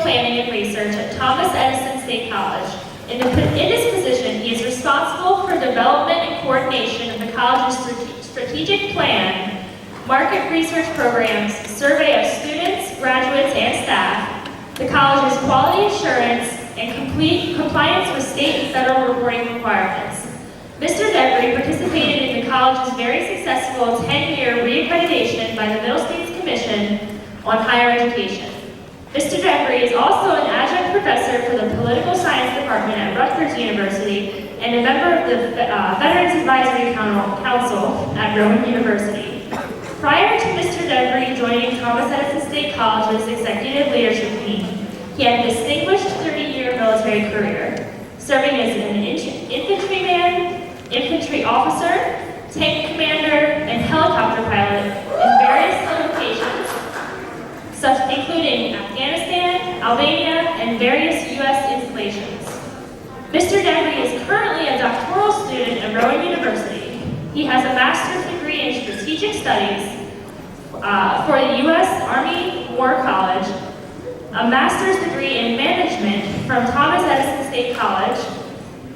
Planning and Research at Thomas Edison State College. In this position, he is responsible for development and coordination of the college's strategic plan, market research programs, survey of students, graduates, and staff, the college's quality assurance, and complete compliance with state and federal reporting requirements. Mr. Devery participated in the college's very successful 10-year reaccreditation by the Middle States Commission on Higher Education. Mr. Devery is also an adjunct professor for the Political Science Department at Rutgers University and a member of the Veterans Advisory Council at Rowan University. Prior to Mr. Devery joining Thomas Edison State College's executive leadership team, he had a distinguished 30-year military career, serving as an infantryman, infantry officer, tank commander, and helicopter pilot in various locations, including Afghanistan, Albania, and various U.S. installations. Mr. Devery is currently a doctoral student at Rowan University. He has a master's degree in strategic studies for the U.S. Army War College, a master's degree in management from Thomas Edison State College,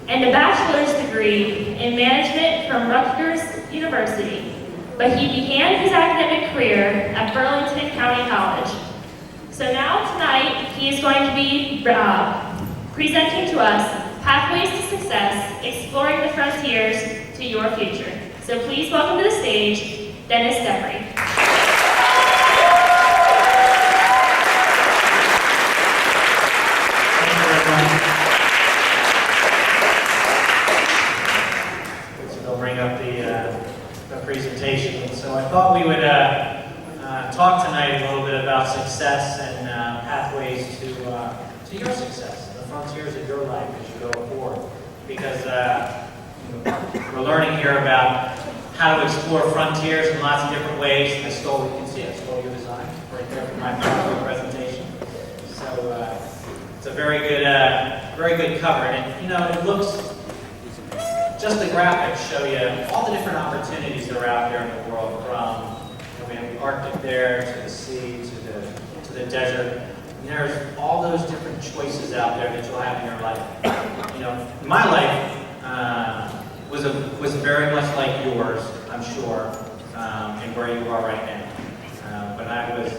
and a bachelor's degree in management from Rutgers University. But he began his academic career at Burlington County College. So now tonight, he is going to be presenting to us Pathways to Success, Exploring the Frontiers to Your Future. So please welcome to the stage, Dennis Devery. They'll bring up the presentation. So I thought we would talk tonight a little bit about success and pathways to your success, the frontiers of your life as you go forward. Because we're learning here about how to explore frontiers in lots of different ways. You can see I stole your design right there for my PowerPoint presentation. So it's a very good cover, and it looks. Just the graphics show you all the different opportunities that are out there in the world, from we have the Arctic there, to the sea, to the desert. And there's all those different choices out there that you'll have in your life. My life was very much like yours, I'm sure, and where you are right now. When I was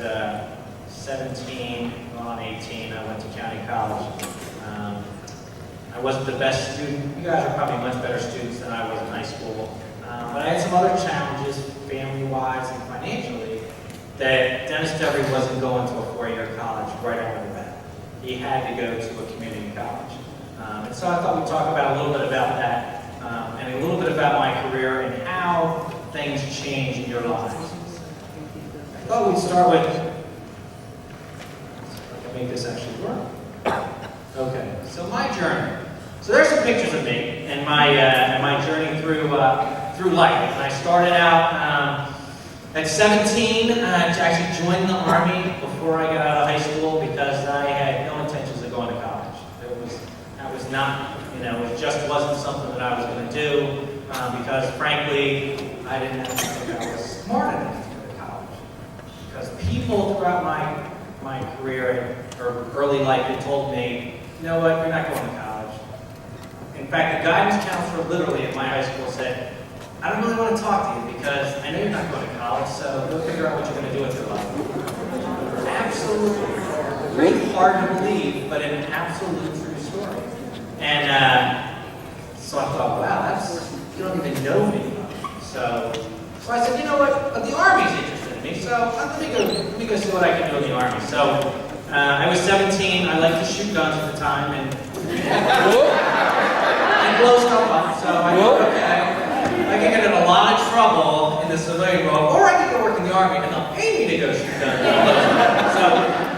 17, going on 18, I went to county college. I wasn't the best student. You guys are probably much better students than I was in high school. But I had some other challenges, family-wise and financially, that Dennis Devery wasn't going to a four-year college right out of the bat. He had to go to a community college. And so I thought we'd talk about a little bit about that, and a little bit about my career and how things change in your lives. I thought we'd start with, I can make this actually work. Okay, so my journey. So there's some pictures of me and my journey through life. And I started out at 17 to actually join the Army before I got out of high school because I had no intentions of going to college. That was not, it just wasn't something that I was going to do because frankly, I didn't think I was smart enough to go to college. Because people throughout my career or early life had told me, you know what, you're not going to college. In fact, the guidance counselor literally at my high school said, I don't really want to talk to you because I know you're not going to college, so go figure out what you're going to do with your life. Absolutely. Very hard to believe, but an absolute true story. And so I thought, wow, you don't even know me. So I said, you know what, the Army's interested in me, so let me go see what I can do in the Army. So I was 17, I liked to shoot guns at the time, and blow stuff up, so I thought, okay, I can get in a lot of trouble in the civilian world, or I can go work in the Army and they'll pay me to go shoot guns. So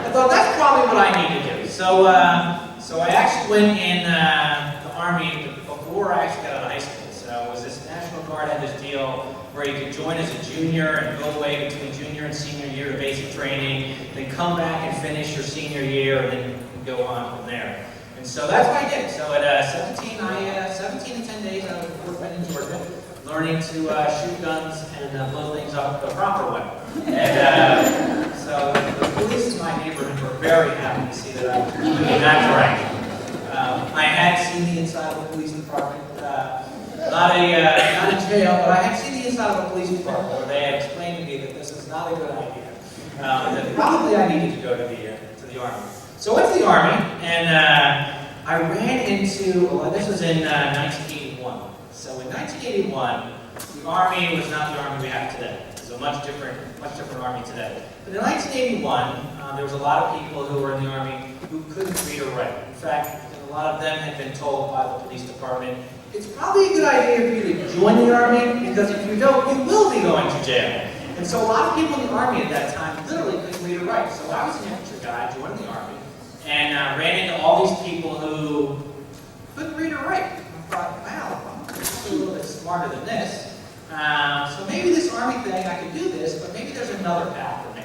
I thought that's probably what I need to do. So I actually went in the Army before I actually got out of high school. So it was this National Guard had this deal where you could join as a junior and go away between junior and senior year of basic training, then come back and finish your senior year, and then go on from there. And so that's what I did. So at 17 and 10 days, I was at Fort Benning, Georgia, learning to shoot guns and blow things up the proper way. And so So the police in my neighborhood were very happy to see that I was moving in that direction. I had seen the inside of the police department, not a jail, but I had seen the inside of a police department where they had explained to me that this is not a good idea. That probably I needed to go to the Army. So I went to the Army, and I ran into, well, this was in 1981. So in 1981, the Army was not the Army we have today. It was a much different Army today. But in 1981, there was a lot of people who were in the Army who couldn't read or write. In fact, a lot of them had been told by the police department, it's probably a good idea for you to join the Army, because if you don't, you will be going to jail. And so a lot of people in the Army at that time literally couldn't read or write. So I was an infantry guy, joined the Army, and ran into all these people who couldn't read or write. And I thought, wow, I'm a little bit smarter than this. So maybe this Army thing, I can do this, but maybe there's another path for me.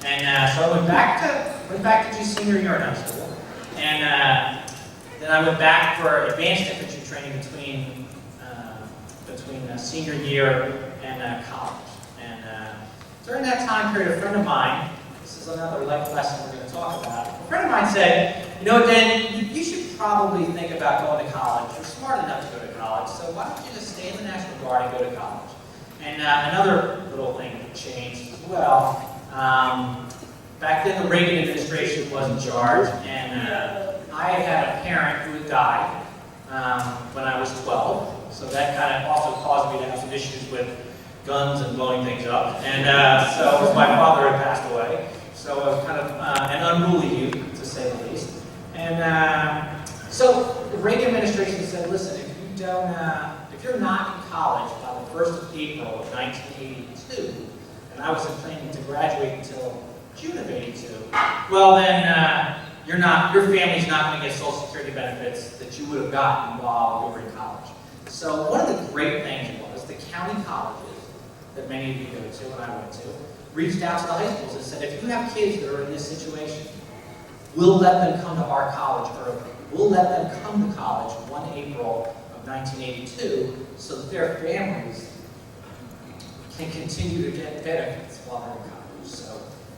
And so I went back to do senior year in high school, and then I went back for advanced infantry training between senior year and college. And during that time period, a friend of mine, this is another life lesson we're going to talk about, a friend of mine said, you know, Dan, you should probably think about going to college. You're smart enough to go to college, so why don't you just stay in the National Guard and go to college? And another little thing that changed as well. Back then, the Reagan administration was in charge, and I had a parent who had died when I was 12. So that kind of also caused me to have some issues with guns and blowing things up. And so my father had passed away. So I was kind of an unruly youth, to say the least. And so the Reagan administration said, listen, if you're not in college by the 1st of April of 1982, and I wasn't planning to graduate until June of 82, well then your family's not going to get Social Security benefits that you would have gotten while you were in college. So one of the great things was the county colleges that many of you go to and I went to reached out to the high schools and said, if you have kids that are in this situation, we'll let them come to our college early. We'll let them come to college 1 April of 1982 so that their families can continue to get benefits while they're in college.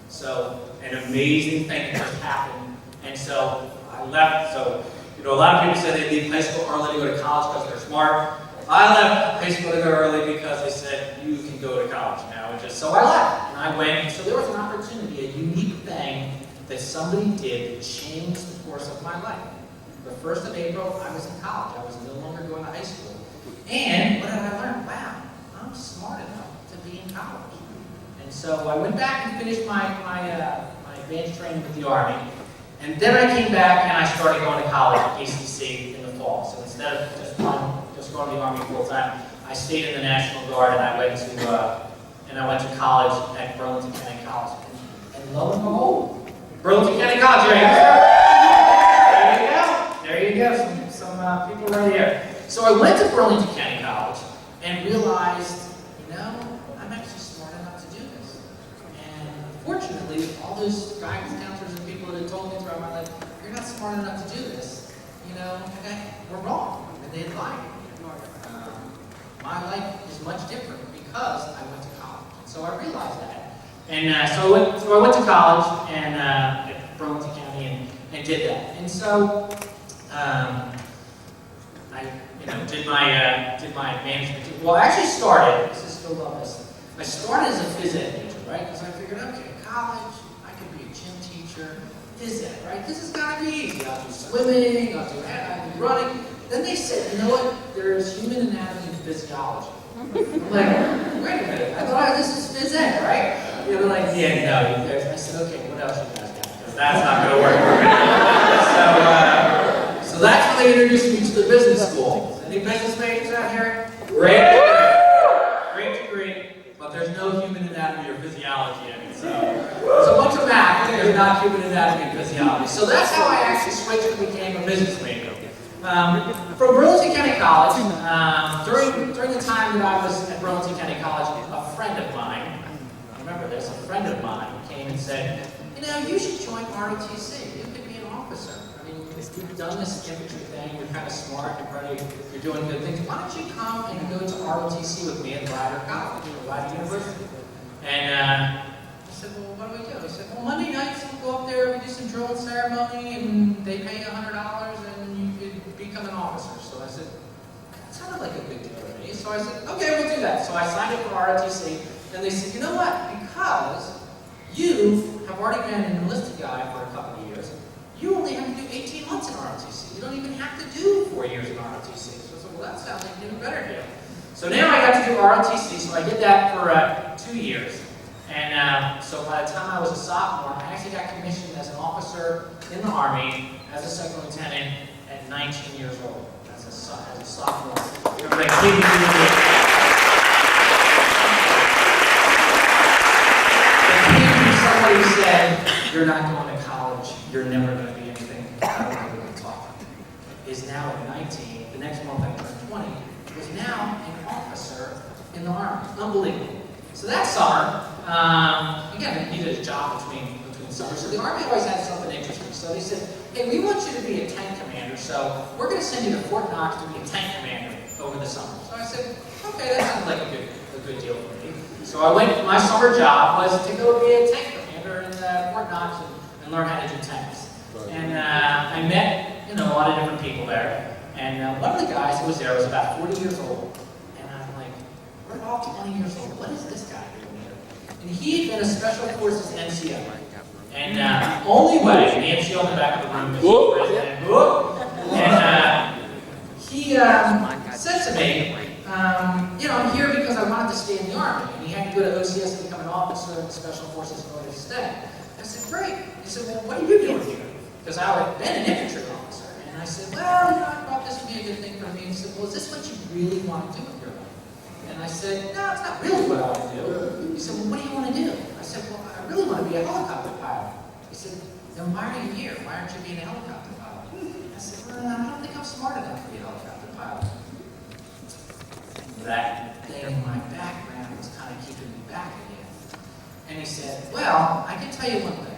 So an amazing thing just happened. And so I left. So, you know, a lot of people say they leave high school early to go to college because they're smart. I left high school to go early because they said, you can go to college now. And so I left, and I went. And so there was an opportunity, a unique thing that somebody did that changed the course of my life. The 1st of April, I was in college. I was no longer going to high school. And what did I learn? Wow, I'm smart enough to be in college. And so I went back and finished my advanced training with the Army. And then I came back and I started going to college at ACC in the fall. So instead of just going to the Army full time, I stayed in the National Guard and I went to college at Burlington County College. And lo and behold, Burlington County College, there you go. Some people right here. So I went to Burlington County College and realized, you know, I'm actually smart enough to do this. And unfortunately, all those guidance counselors and people that had told me throughout my life, you're not smart enough to do this, you know, were wrong, and they had lied. My life is much different because I went to college. So I realized that. And so I went to college and at Burlington County and did that. And so I did my management. Well, I actually started, this is still love this. I started as a phys ed major, right? Because I figured, okay, college, I could be a gym teacher, phys ed, right? This has got to be easy. I'll do swimming, I'll do running. Then they said, you know what? There's human anatomy and physiology. I'm like, wait a minute, I thought this is phys ed, right? They're like, yeah, no. I said, okay, what else you guys got? Because that's not going to work for me. So that's when they introduced me to the business school. Any business majors out here? Great degree, but there's no human anatomy or physiology in it. So there's a bunch of math, but there's not human anatomy and physiology. So that's how I actually switched and became a business major. From Burlington County College, during the time that I was at Burlington County College, a friend of mine, I remember this, a friend of mine came and said, you know, you should join ROTC. You could be an officer. I mean, you've done this infantry thing, you're kind of smart, you're doing good things. Why don't you come and go to ROTC with me at Rider College, or Rider University? And said, well, what do we do? He said, well, Monday nights we'll go up there, we do some drill and ceremony, and they pay you $100, and you could become an officer. So I said, that sounded like a good deal to me. So I said, okay, we'll do that. So I signed up for ROTC, and they said, you know what? Because you have already been an enlisted guy for a couple of years, you only have to do 18 months in ROTC. You don't even have to do 4 years in ROTC. So I said, well, that sounds like an even better deal. So now I got to do ROTC, so I did that for 2 years. And so by the time I was a sophomore, I actually got commissioned as an officer in the Army as a second lieutenant at 19 years old, as a sophomore. Everybody, give me somebody said, you're not going to college, you're never going to be anything, I don't know what to talk about, is now at 19, the next month I turned 20, was now an officer in the Army. Unbelievable. So that summer, again, I needed a job between summers, so the Army always had something interesting. So they said, hey, we want you to be a tank commander, so we're going to send you to Fort Knox to be a tank commander over the summer. So I said, okay, that sounds like a good deal for me. So I went, my summer job was to go be a tank commander in Fort Knox and learn how to do tanks. And I met, a lot of different people there. And one of the guys who was there was about 40 years old. And I'm like, we're all 20 years old. What is this guy doing here? And he had been a Special Forces NCO. And only way, the NCO in the back of the room is the president. And he said to me, I'm here because I wanted to stay in the Army. And he had to go to OCS to become an officer in the Special Forces in order to stay. I said, great. He said, well, what are you doing here? Because I had been an infantry officer. And I said, well, I thought this would be a good thing for me. He said, well, is this what you really want to do with your life? And I said, no, it's not really what I want to do. He said, well, what do you want to do? I said, well, I really want to be a helicopter pilot. He said, then why are you here? Why aren't you being a helicopter pilot? I said, well, I don't think I'm smart enough to be a helicopter pilot. That thing in my background was kind of keeping me back again. And he said, well, I can tell you one thing.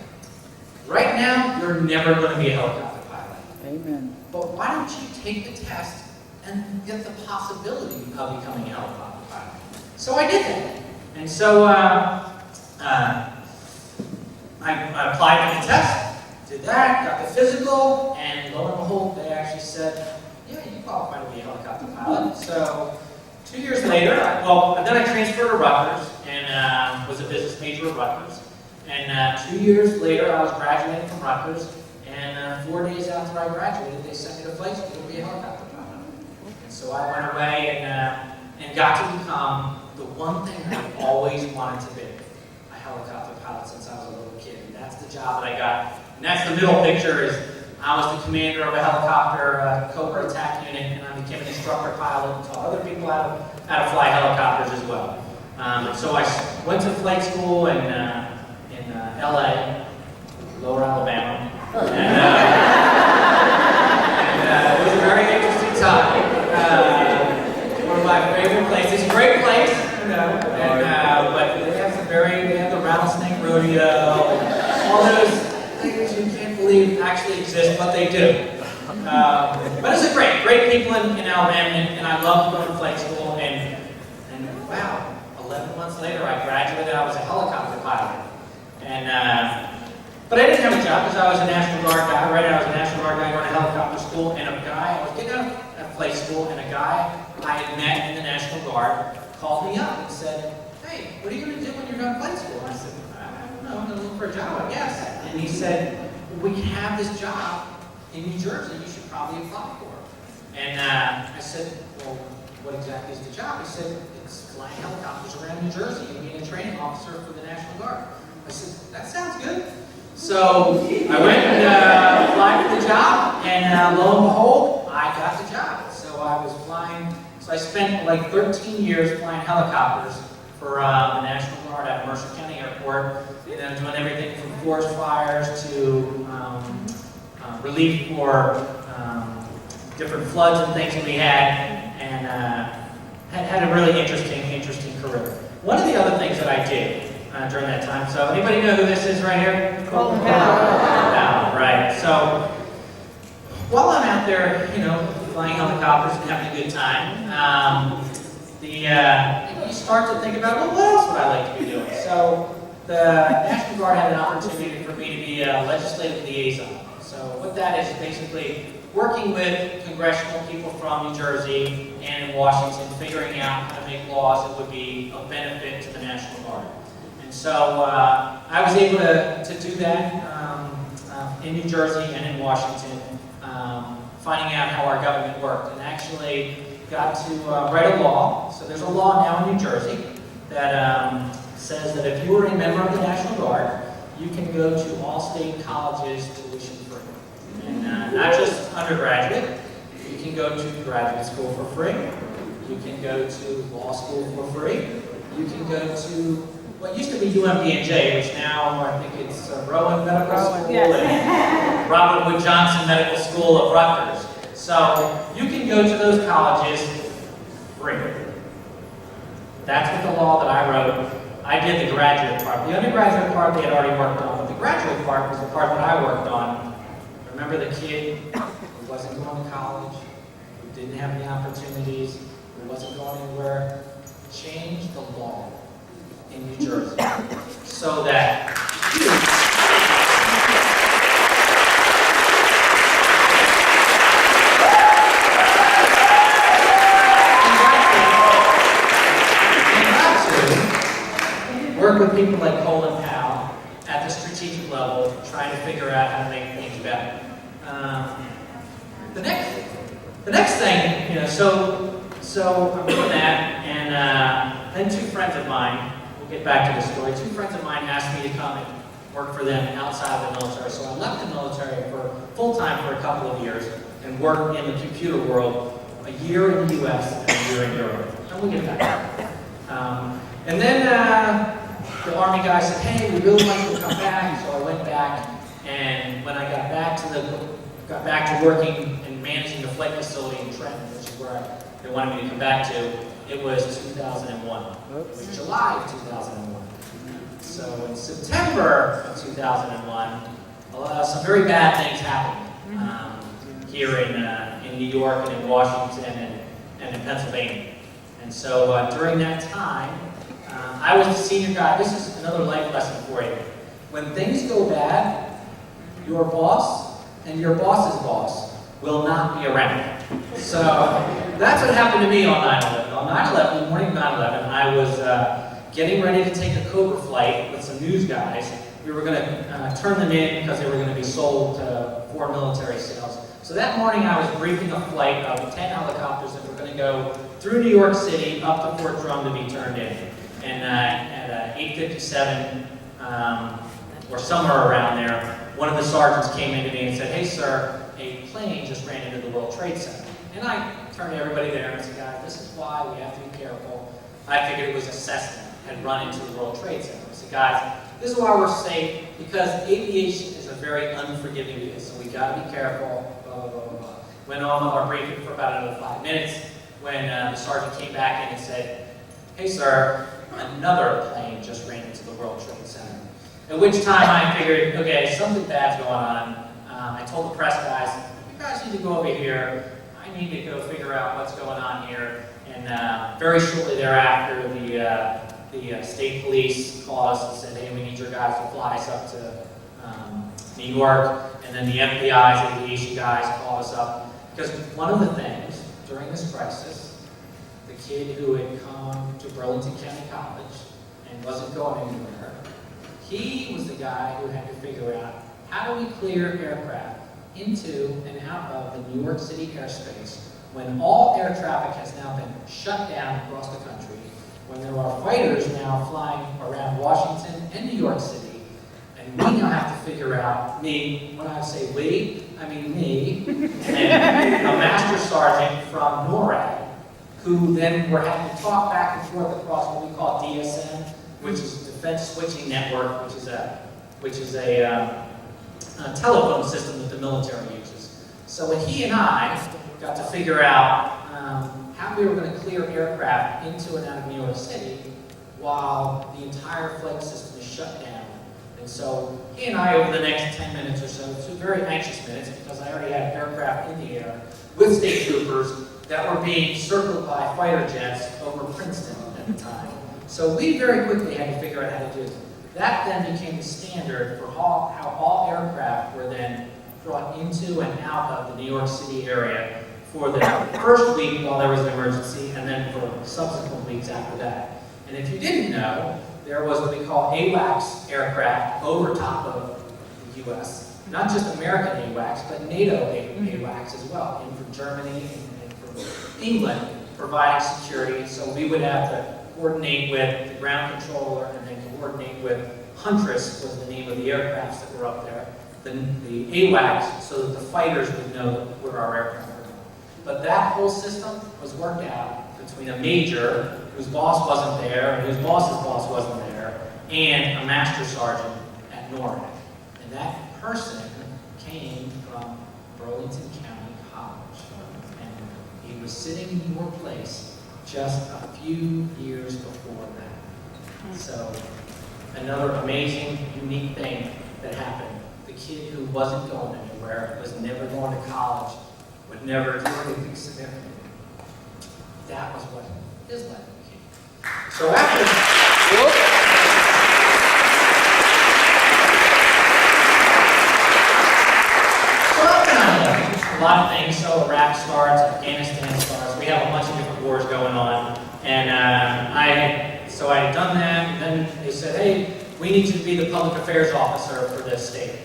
Right now, you're never going to be a helicopter pilot. Amen. But why don't you take the test and get the possibility of becoming a helicopter pilot? So I did that. And so I applied for the test, did that, got the physical, and lo and behold, they actually said, yeah, you qualify to be a helicopter pilot. So 2 years later, then I transferred to Rutgers and was a business major at Rutgers. And 2 years later, I was graduating from Rutgers, and 4 days after I graduated, they sent me to flight school to be a helicopter pilot. And so I went away and got to become the one thing I've always wanted to be, a helicopter pilot since I was a little kid. And that's the job that I got. And that's the middle picture is I was the commander of a helicopter Cobra attack unit, and I became an instructor pilot and taught other people how to fly helicopters as well. So I went to flight school in LA, Lower Alabama. And it was a very interesting time. One of my favorite places. It's a great place, but they have the rattlesnake rodeo, all those things you can't believe actually exist, but they do. But it's a great people in Alabama, and I loved going to flight school, and wow, 11 months later I graduated, I was a helicopter pilot. But I didn't have a job because I was a National Guard guy, right? I was a National Guard guy going to helicopter school, and I was getting out of flight school, and a guy I had met in the National Guard called me up and said, hey, what are you going to do when you're done flight school? And I said, I don't know, I'm going to look for a job, I guess. And he said, we have this job in New Jersey, you should probably apply for it. And I said, well, what exactly is the job? He said, it's flying helicopters around New Jersey and being a training officer for the National Guard. I said, that sounds good. So I went and applied for the job, and lo and behold, I got the job. So I was flying, so I spent like 13 years flying helicopters for the National Guard at Mercer County Airport, and doing everything from forest fires to relief for different floods and things that we had, and had a really interesting career. One of the other things that I did during that time, so anybody know who this is right here? Colin Powell. Right. So while I'm out there, flying helicopters and having a good time, you start to think about, well, what else would I like to be doing? So the National Guard had an opportunity for me to be a legislative liaison. So what that is basically working with congressional people from New Jersey and in Washington, figuring out how to make laws that would be of benefit to the National Guard. And so I was able to do that in New Jersey and in Washington, finding out how our government worked, and actually got to write a law. So there's a law now in New Jersey that says that if you were a member of the National Guard, you can go to all state colleges tuition free. And not just undergraduate, you can go to graduate school for free, you can go to law school for free, you can go to what used to be UMBNJ, which now I think it's Rowan Medical School and Robert Wood Johnson Medical School of Rutgers. So you can go to those colleges free. That's what the law that I wrote. I did the graduate part. The undergraduate part they had already worked on, but the graduate part was the part that I worked on. Remember the kid who wasn't going to college, who didn't have the opportunities, who wasn't going anywhere? Change the law in New Jersey so that work with people like Colin Powell at the strategic level, trying to figure out how to make things better. The next thing, so I'm doing that, and then two friends of mine, we'll get back to the story, two friends of mine asked me to come and work for them outside of the military. So I left the military for full-time for a couple of years and worked in the computer world, a year in the US and a year in Europe. And we'll get back to that. And then the Army guy said, hey, we really want you to come back. So I went back, and when I got back to working and managing the flight facility in Trenton, which is where they wanted me to come back to, it was 2001. It was July of 2001. So in September of 2001, some very bad things happened here in New York and in Washington and in Pennsylvania. And so during that time, I was the senior guy. This is another life lesson for you. When things go bad, your boss and your boss's boss will not be around. So that's what happened to me on 9/11. On 9/11, the morning of 9/11, I was getting ready to take a Cobra flight with some news guys. We were going to turn them in because they were going to be sold for military sales. So that morning I was briefing a flight of 10 helicopters that were going to go through New York City up to Fort Drum to be turned in. And at 8:57 or somewhere around there, one of the sergeants came into me and said, hey sir, a plane just ran into the World Trade Center. And I turned to everybody there and said, guys, this is why we have to be careful. I figured it was a Cessna had run into the World Trade Center. I said, guys, this is why we're safe, because aviation is a very unforgiving business, so we gotta be careful, blah, blah, blah, blah. Went on with our briefing for about another 5 minutes when the sergeant came back in and said, hey sir, another plane just ran into the World Trade Center. At which time I figured, okay, something bad's going on. I told the press guys, you guys need to go over here. I need to go figure out what's going on here. And very shortly thereafter, the state police called us and said, hey, we need your guys to fly us up to New York. And then the FBI's aviation guys called us up. Because one of the things during this crisis, the kid who had come to Burlington County College and wasn't going anywhere, he was the guy who had to figure out how do we clear aircraft into and out of the New York City airspace when all air traffic has now been shut down across the country, when there are fighters now flying around Washington and New York City, and we now have to figure out, me, when I say we, I mean me, and a master sergeant from NORAD, who then were having to talk back and forth across what we call DSN, which is Defense Switching Network, which is a telephone system that the military uses. So when he and I got to figure out how we were going to clear aircraft into and out of New York City while the entire flight system is shut down. And so he and I, over the next 10 minutes or so, 2 very anxious minutes, because I already had aircraft in the air with state troopers that were being circled by fighter jets over Princeton at the time. So we very quickly had to figure out how to do it. That then became the standard for how all aircraft were then brought into and out of the New York City area for the first week while there was an emergency, and then for subsequent weeks after that. And if you didn't know, there was what we call AWACS aircraft over top of the U.S. Not just American AWACS, but NATO AWACS as well, in from Germany and from England, providing security. So we would have to coordinate with the ground controller and then coordinate with Huntress, was the name of the aircrafts that were up there, the AWACS, so that the fighters would know where our aircraft were going. But that whole system was worked out between a major whose boss wasn't there and whose boss's boss wasn't there, and a master sergeant at NORAD. And that person came from Burlington County College. And he was sitting in your place just a few years before that. So, another amazing, unique thing that happened. The kid who wasn't going anywhere, was never going to college, would never do anything significant. That was what his life became. So after... So after 9/11, a lot of things. So Iraq starts, Afghanistan starts. We have a bunch of different wars going on. And so I had done that, and then they said, hey, we need you to be the public affairs officer for this state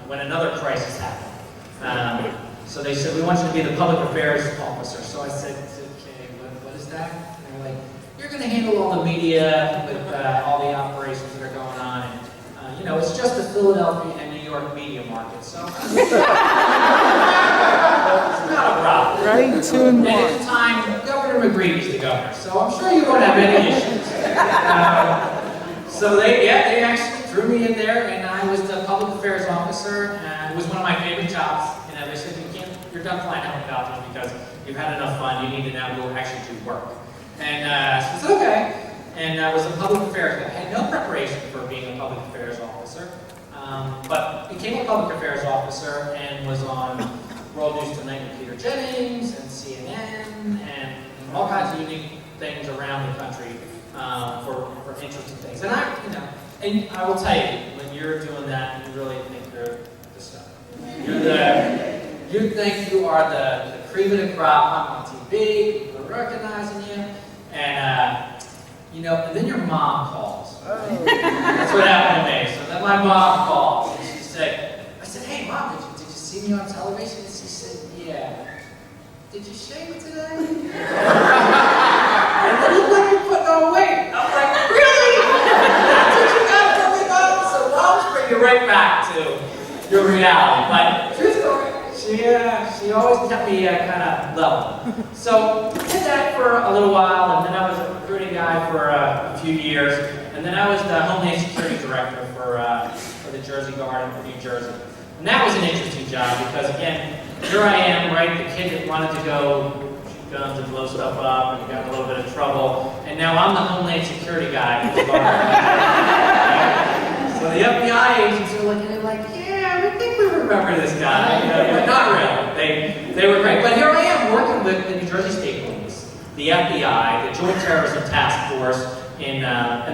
when another crisis happened. So they said, we want you to be the public affairs officer. So I said, okay, what is that? And they were like, you're going to handle all the media with all the operations that are going on. And, you know, it's just the Philadelphia and New York media market. So it's not a problem. Right, 2 And and 1. at the time, Governor McGreevy's the governor. So I'm sure you won't have any issues. So they actually threw me in there, and I was the public affairs officer, and it was one of my favorite jobs. And they said, you're done flying helicopters because you've had enough fun, you need to now go actually do work. And so I said, okay. And I was a public affairs guy. I had no preparation for being a public affairs officer, but became a public affairs officer and was on World News Tonight with Peter Jennings and CNN and all kinds of unique things around the country for interesting things. And I will tell you, when you're doing that, you really think you're the stuff. You think you are the cream of the crop. I'm on TV, people are recognizing you, and and then your mom calls. Right? That's what happened to me. So then my mom calls, and she said, I said, hey mom, did you see me on television? And she said, yeah. Did you shave it today? And then you let me put no weight. I'm like, really? That's what you got for me, mom? So moms bring you right back to your reality. But true story. She always kept me kind of level. So I did that for a little while, and then I was a recruiting guy for a few years, and then I was the Homeland Security Director for the Jersey Guard in New Jersey. And that was an interesting job because, again, here I am, right, the kid that wanted to go shoot guns and blow stuff up and got in a little bit of trouble, and now I'm the Homeland Security guy. So the FBI agents are looking at like, yeah, we think we remember this guy, but not really. They were great. But here I am working with the New Jersey State Police, the FBI, the Joint Terrorism Task Force, and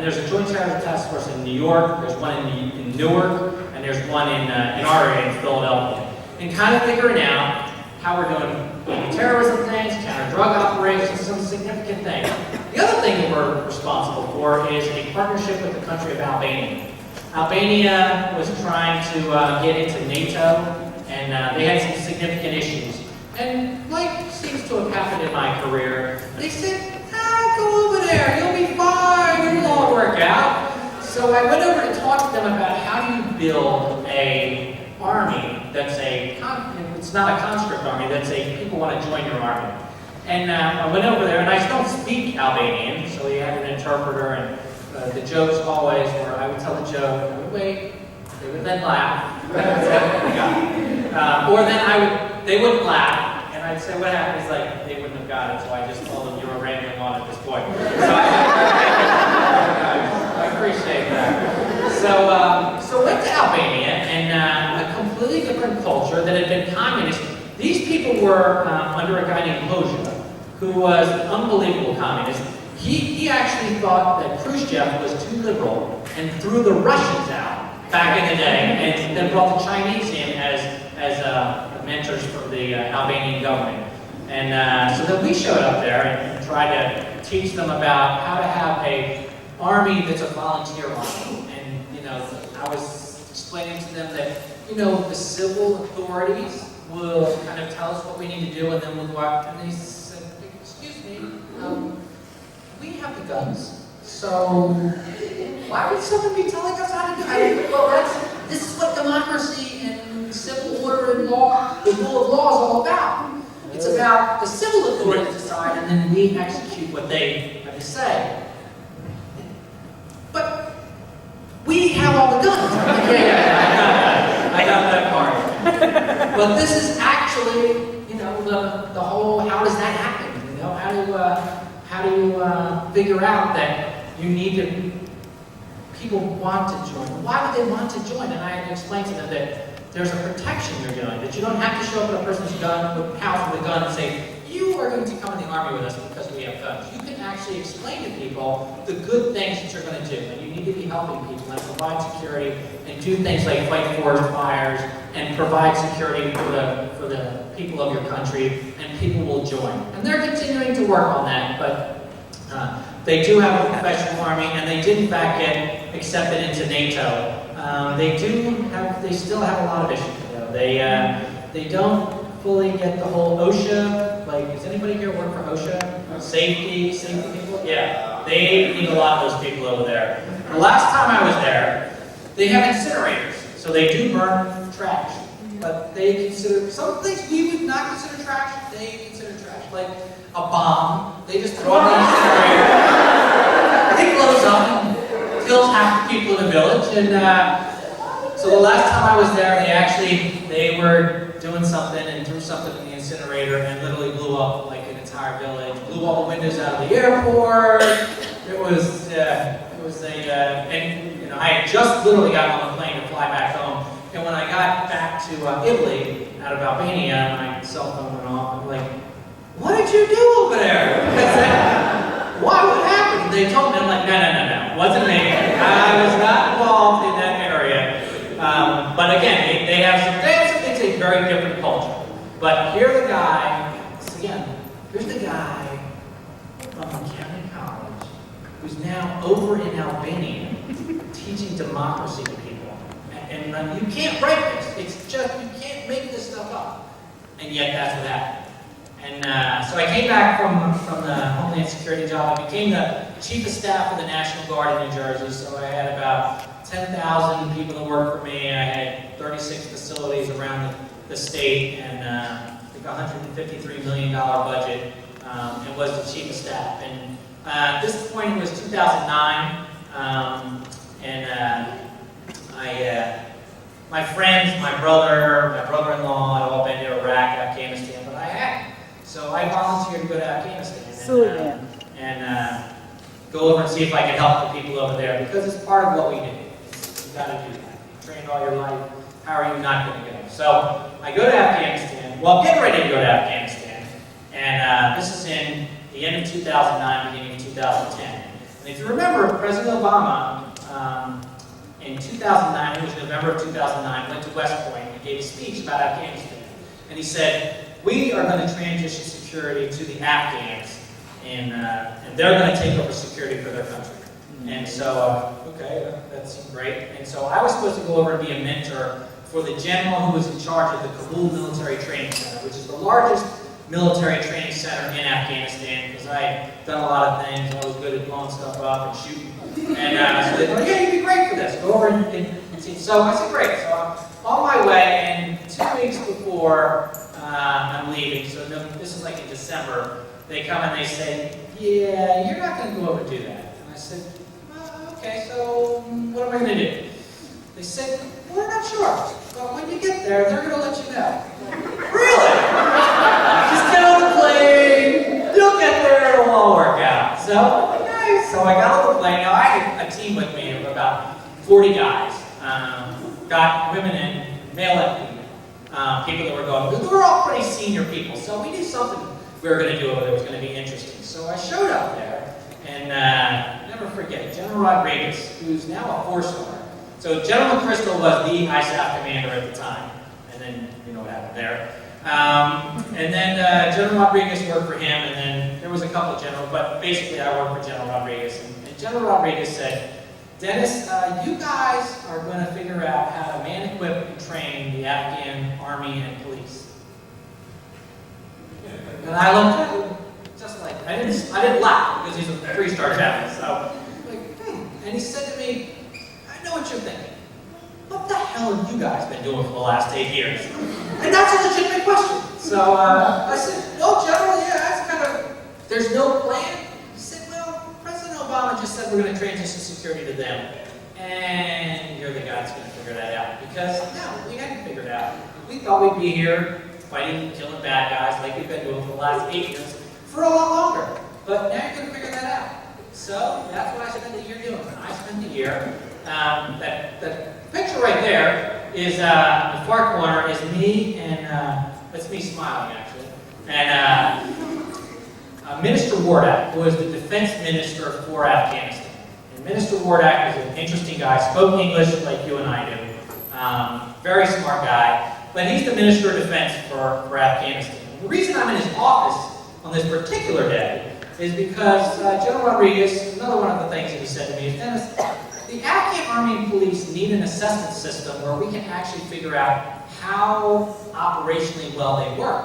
there's a Joint Terrorism Task Force in New York, there's one in Newark, and there's one in our area in Philadelphia. And kind of figuring out how we're doing anti-terrorism things, counter-drug operations, some significant things. The other thing that we're responsible for is a partnership with the country of Albania. Albania was trying to get into NATO, and they had some significant issues. And like seems to have happened in my career, they said, go over there, you'll be fine, it'll all work out. So I went over to talk to them about how do you build an army that's it's not a conscript army, that's people want to join your army. And I went over there, and I don't speak Albanian, so we had an interpreter, and the jokes always were, I would tell the joke, I would wait, they would then laugh, or then they wouldn't laugh, and I'd say, what happened? He's like, they wouldn't have got it, so I just told them you were rambling on at this point. So I appreciate that. So went to Albania, and a completely different culture that had been communist. These people were under a guy named Hoxha, who was an unbelievable communist. He actually thought that Khrushchev was too liberal and threw the Russians out back in the day, and then brought the Chinese in as mentors for the Albanian government. And so then we showed up there and tried to teach them about how to have a army that's a volunteer army. And I was explaining to them that the civil authorities will kind of tell us what we need to do, and then we'll go out. And they said, "Excuse me, we have the guns, so why would someone be telling us how to do it?" Well, this is what democracy and civil order and law, the rule of law is all about. It's about the civil authorities decide, and then we execute what they have to say. But we have all the guns. I got that part. But this is actually, the whole, how does that happen? How do you figure out that you need to, people want to join? Why would they want to join? And I had to explain to them that there's a protection you're doing, that you don't have to show up at a person's house with a gun and say, you are going to come in the army with us because we have guns. You can actually explain to people the good things that you're going to do, and you need to be helping people and provide security and do things like fight forest fires and provide security for the people of your country, and people will join. And they're continuing to work on that, but they do have a professional army, and they did in fact get accepted into NATO. They still have a lot of issues though. They don't fully get the whole OSHA, like, does anybody here work for OSHA? Safety people? Yeah, they need a lot of those people over there. The last time I was there, they have incinerators, so they do burn trash. But they consider, some things we would not consider trash, they consider trash. Like a bomb, they just throw it in the incinerator. It blows up and kills half the people in the village. And so the last time I was there, they were doing something and threw something in the incinerator and literally blew up like an entire village, blew all the windows out of the airport. It was and I had just literally gotten on the plane to fly back home. And when I got back to Italy, out of Albania, my cell phone went off. I'm like, what did you do over there? Why? What happened? They told me. I'm like, no. Wasn't me. I was not involved in that area. But again, they have some things. It's a very different culture. But here's the guy. Here's the guy from County College who's now over in Albania teaching democracy to people. And you can't write this. It's just, you can't make this stuff up. And yet that's what happened. And so I came back from the Homeland Security job. I became the Chief of Staff for the National Guard in New Jersey. So I had about 10,000 people that worked for me. I had 36 facilities around the state, and I think $153 million budget, and was the Chief of Staff. And at this point it was 2009, my friends, my brother-in-law had all been to Iraq, Afghanistan, but I hadn't. So I volunteered to go to Afghanistan and go over and see if I could help the people over there, because it's part of what we do. You've got to do that. You trained all your life. How are you not going to go? So I go to Afghanistan. Well, getting ready to go to Afghanistan, and this is in the end of 2009, beginning of 2010. And if you remember, President Obama, in 2009, it was November of 2009, went to West Point and gave a speech about Afghanistan. And he said, we are going to transition security to the Afghans, and they're going to take over security for their country. And so, okay, that seemed great. And so I was supposed to go over and be a mentor for the general who was in charge of the Kabul Military Training Center, which is the largest military training center in Afghanistan, because I had done a lot of things. I was good at blowing stuff up and shooting. And so they thought, yeah, you'd be great for this. Go over and see. So I said, great. So I'm on my way, and 2 weeks before I'm leaving, so this is like in December, they come and they say, yeah, you're not going to go over and do that. And I said, okay, so what am I going to do? They said, we're not sure, but when you get there, they're going to let you know. Really? Just get on the plane, you'll get there, it'll all work out. So, okay, so I got on the plane. Now, I had a team with me of about 40 guys, got women and male and female, people that were going, we were all pretty senior people, so we knew something we were going to do over there was going to be interesting. So I showed up there, And never forget, General Rodriguez, who's now a 4-star. So General McChrystal was the ISAF commander at the time, and then you know what happened there. And then General Rodriguez worked for him, and then there was a couple of generals, but basically I worked for General Rodriguez. And General Rodriguez said, Dennis, you guys are going to figure out how to man, equip, and train the Afghan army and police. And I looked at him, just like, I didn't laugh, because he's a 3-star captain, so, like, And he said to me, I know what you're thinking. What the hell have you guys been doing for the last 8 years? And that's a legitimate question. So I said, no, General, yeah, that's kind of, there's no plan. He said, well, President Obama just said we're going to transition security to them. And you're the guy that's going to figure that out. Because, no, we hadn't figured it out. We thought we'd be here fighting and killing bad guys like we've been doing for the last 8 years for a lot longer. But now you're going to figure that out. So that's what I spent the year doing. I spent the year, that picture right there is, the far corner is me and, that's me smiling actually, and Minister Wardak, who was the defense minister for Afghanistan. And Minister Wardak is an interesting guy, spoke English like you and I do, very smart guy, but he's the Minister of Defense for Afghanistan. The reason I'm in his office on this particular day is because General Rodriguez, another one of the things that he said to me is, Dennis, the Afghan Army and Police need an assessment system where we can actually figure out how operationally well they work.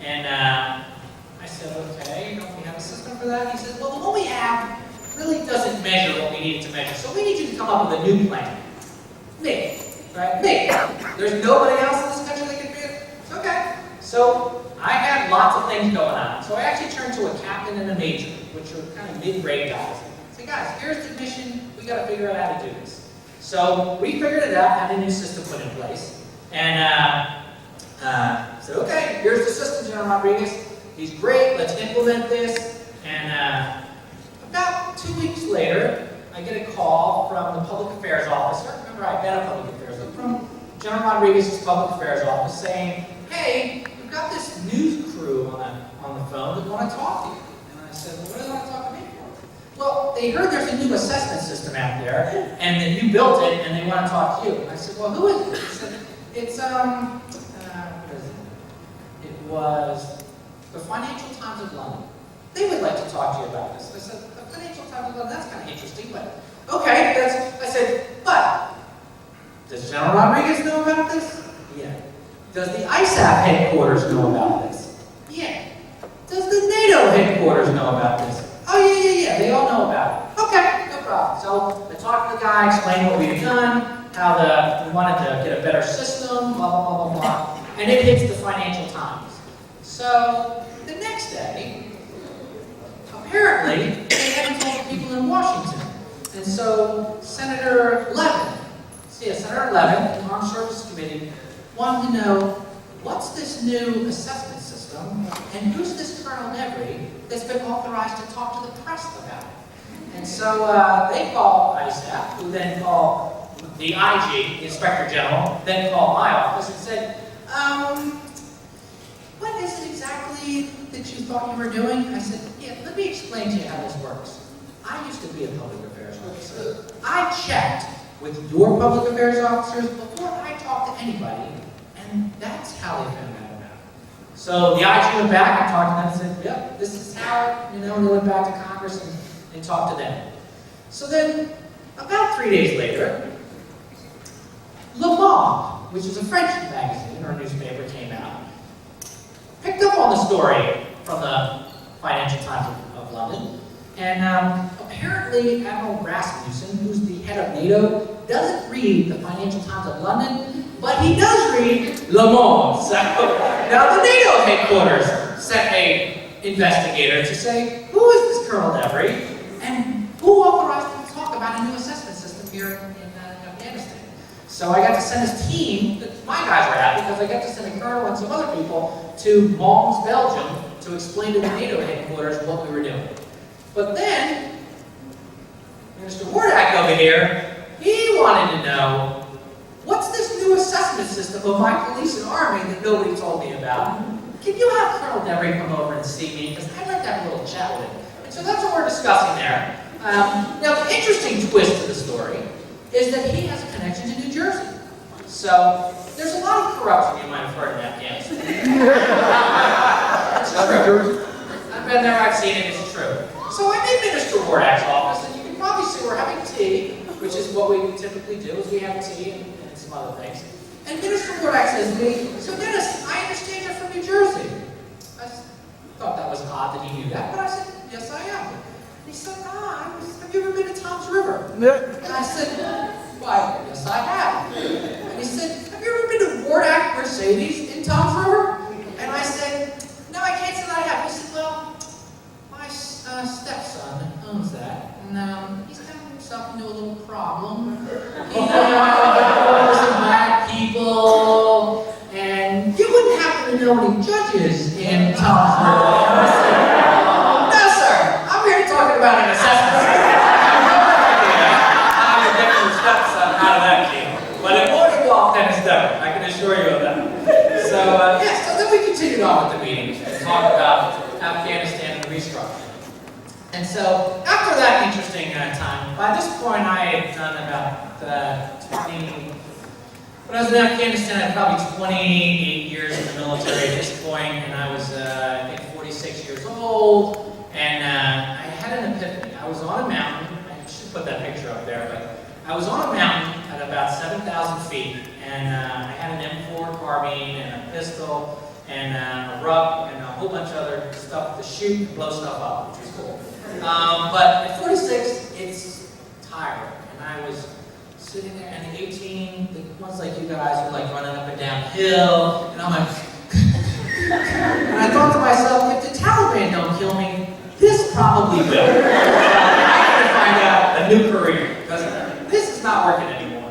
And I said, okay, don't we have a system for that? He said, well, the one we have really doesn't measure what we need it to measure, so we need you to come up with a new plan. Me, right? Me. There's nobody else in this country that can do it? It's okay. So I had lots of things going on. So I actually turned to a captain and a major, which are kind of mid-grade guys. I said, guys, here's the mission. We got to figure out how to do this. So we figured it out, had a new system put in place. And said, okay, here's the system, General Rodriguez. He's great. Let's implement this. And about 2 weeks later, I get a call from the public affairs officer. Remember, I've been a public affairs officer. From General Rodriguez's public affairs office saying, hey, we've got this news crew on the phone that want to talk to you. And I said, well, what do they want to talk to me for? Well, they heard there's a new assessment system out there, and that you built it, and they want to talk to you. And I said, well, who is it? He said, it's, what is it? It was the Financial Times of London. They would like to talk to you about this. I said, the Financial Times of London, that's kind of interesting, but okay. I said, but does General Rodriguez know about this? Yeah. Does the ISAF headquarters know about this? Yeah. Does the NATO headquarters know about this? Oh, yeah. They all know about it. Okay, no problem. So I talked to the guy, explained what we had done, how we wanted to get a better system, blah, blah, blah, blah, blah. And it hits the Financial Times. So the next day, apparently, they hadn't told the people in Washington. And so Senator Levin, Senator Levin, the Armed Services Committee, wanted to know, what's this new assessment system, and who's this Colonel Devery that's been authorized to talk to the press about it? And so they called ISAF, who then called the IG, the Inspector General, then called my office and said, what is it exactly that you thought you were doing? I said, yeah, let me explain to you how this works. I used to be a public affairs officer. I checked with your public affairs officers before I talked to anybody, and that's how they found out about it. So the IG went back and talked to them and said, yep, this is how, and they went back to Congress and talked to them. So then, about 3 days later, Le Monde, which is a French magazine or newspaper, came out, picked up on the story from the Financial Times of London, and apparently Admiral Rasmussen, who's the head of NATO, doesn't read the Financial Times of London, but he does read Le Monde. So now the NATO headquarters sent an investigator to say, who is this Colonel Devery, and who authorized him to talk about a new assessment system here in Afghanistan? So I got to send this team, my guys were happy because I got to send a colonel and some other people to Mons, Belgium, to explain to the NATO headquarters what we were doing. But then, Mr. Wardak over here, he wanted to know, what's this new assessment system of my police and army that nobody told me about? Can you have Colonel Devery come over and see me? Because I'd like to have a little chat with him. And so that's what we're discussing there. Now, the interesting twist to the story is that he has a connection to New Jersey. So, there's a lot of corruption you might have heard in Afghanistan. It's true. I've been there, I've seen it, it's true. So I made Minister Wardak's office, and you can probably see we're having tea, which is what we typically do, is we have tea and some other things. And Minister Wardak says to me, so Dennis, I understand you're from New Jersey. I thought that was odd that he knew that, but I said, yes I am. He said, have you ever been to Tom's River? And I said, why, yes I have. And he said, have you ever been to Wardak Mercedes in Tom's River? And I said, no, I can't say that I have. He said, well, my stepson owns that, and he's gotten himself into a little problem. He knows some black people, and you wouldn't happen to know any judges in Tom's River. And I said, no, sir, I'm here talking about an assessment. I have no idea how the victim's stepson out of that came, but it won't involve Dennis Devery, I can assure you of that. So, so then we continued on with the meeting and talked about Afghanistan and restructuring. And so, after that interesting time, by this point I had done about 20, when I was in Afghanistan, I had probably 28 years in the military at this point, and I was, I think, 46 years old, and I had an epiphany. I was on a mountain, I should put that picture up there, but I was on a mountain at about 7,000 feet, and I had an M4 carbine and a pistol and a RUP and a whole bunch of other stuff to shoot and blow stuff up, which was cool. But at 46, it's tiring, and I was sitting there, and the 18, the ones like you guys were like running up and down hill, and I'm like, and I thought to myself, if the Taliban don't kill me, this probably will. So I got to find out a new career, because this is not working anymore.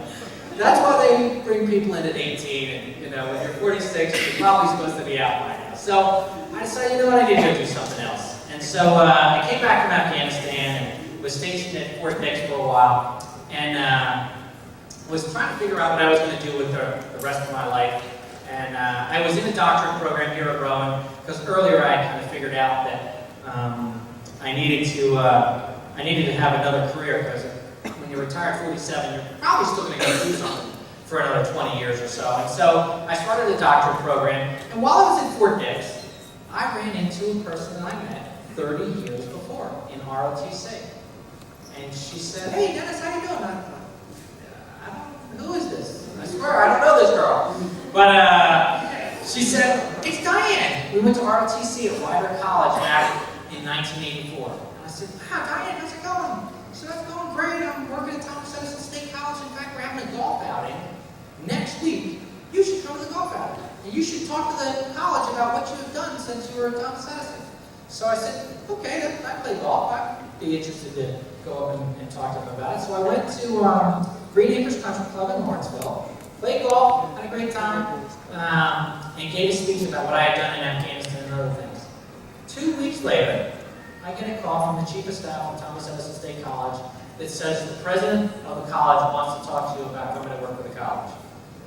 That's why they bring people in at 18, and when you're 46, you're probably supposed to be out by now. So I decided, you know what, I need to do something else. And so I came back from Afghanistan and was stationed at Fort Dix for a while, and was trying to figure out what I was going to do with the rest of my life. And I was in a doctorate program here at Rowan, because earlier I kind of figured out that I needed to have another career, because when you retire at 47, you're probably still going to go do something for another 20 years or so. And so I started a doctorate program, and while I was in Fort Dix, I ran into a person that I met 30 years before in ROTC. And she said, hey Dennis, how you doing? I don't, who is this? I swear, I don't know this girl. But she said, it's Diane. We went to ROTC at Wider College back in 1984. And I said, wow, Diane, how's it going? She said, it's going great. I'm working at Thomas Edison State College. In fact, we're having a golf outing next week. You should come to the golf outing. And you should talk to the college about what you have done since you were at Thomas Edison. So I said, okay, I play golf. I'd be interested to go up and talk to them about it. So I went to Green Acres Country Club in Lawrenceville, played golf, had a great time, and gave a speech about what I had done in Afghanistan and other things. 2 weeks later, I get a call from the chief of staff of Thomas Edison State College that says the president of the college wants to talk to you about coming to work with the college.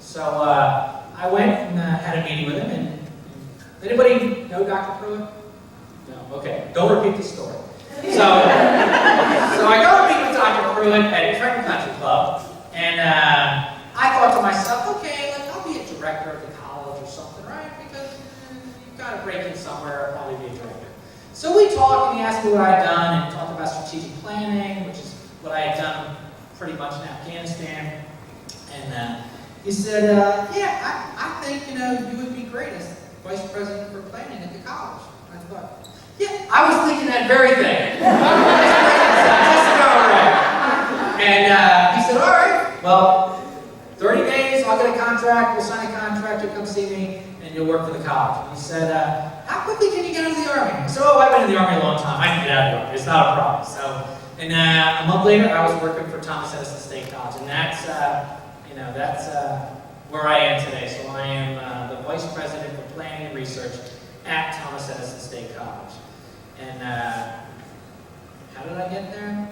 So I went and had a meeting with him. And anybody know Dr. Pruitt? No. Okay. Don't repeat the story. So I go to meet with Dr. Pruitt at Trenton Country Club, and I thought to myself, okay, like I'll be a director of the college or something, right? Because you've got to break in somewhere, I'll probably be a director. So we talked, and he asked me what I had done, and talked about strategic planning, which is what I had done pretty much in Afghanistan. And he said, yeah, I think you would be great as vice president for planning at the college. I thought, yeah, I was thinking that very thing. And he said, all right, well, 30 days, I'll get a contract, we'll sign a contract, you'll come see me, and you'll work for the college. And he said, how quickly can you get out of the Army? I said, oh, I've been in the Army a long time, I can get out of the Army, it's not a problem. So, and a month later, I was working for Thomas Edison State College, and that's where I am today. So I am the Vice President for Planning and Research at Thomas Edison State College. And how did I get there?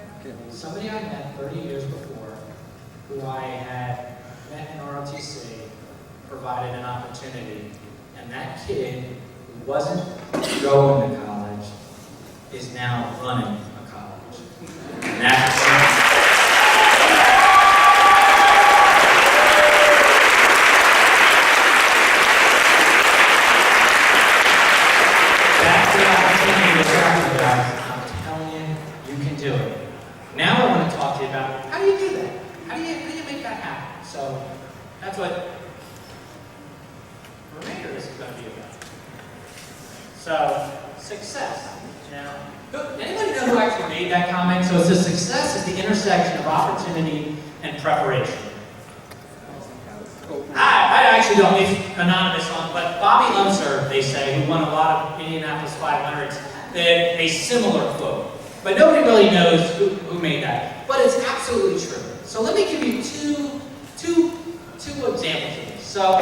Somebody I met 30 years before, who I had met in ROTC, provided an opportunity. And that kid who wasn't going to college is now running a college. And that's the opportunity we're talking about. I'm telling you, you can do it. Now I want to talk to you about how do you do that? How do you make that happen? So that's what the remainder of this is going to be about. So success. Anybody know who actually made that comment? So it says success is the intersection of opportunity and preparation. I actually don't, it's anonymous on, but Bobby Unser, they say, who won a lot of Indianapolis 500s, had a similar quote. But nobody really knows who made that. But it's absolutely true. So let me give you two examples of this. So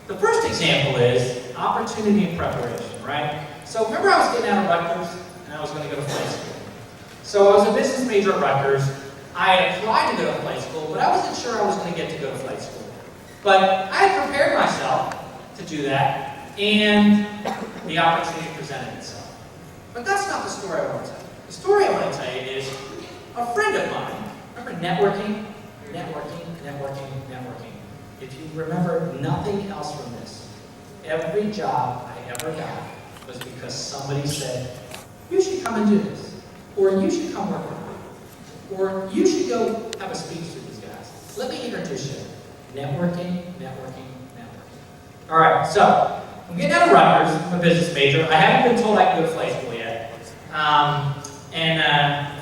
the first example is opportunity and preparation, right? So remember I was getting out of Rutgers and I was going to go to flight school. So I was a business major at Rutgers. I had applied to go to flight school, but I wasn't sure I was going to get to go to flight school. But I had prepared myself to do that, and the opportunity presented itself. But that's not the story I want to tell you. The story I want to tell you is a friend of mine. Remember networking? If you remember nothing else from this, every job I ever got was because somebody said, you should come and do this, or you should come work with me, or you should go have a speech to these guys. Let me introduce you. Networking. All right, so I'm getting out of Rutgers. I'm a business major. I haven't been told I can go to flight school yet. And a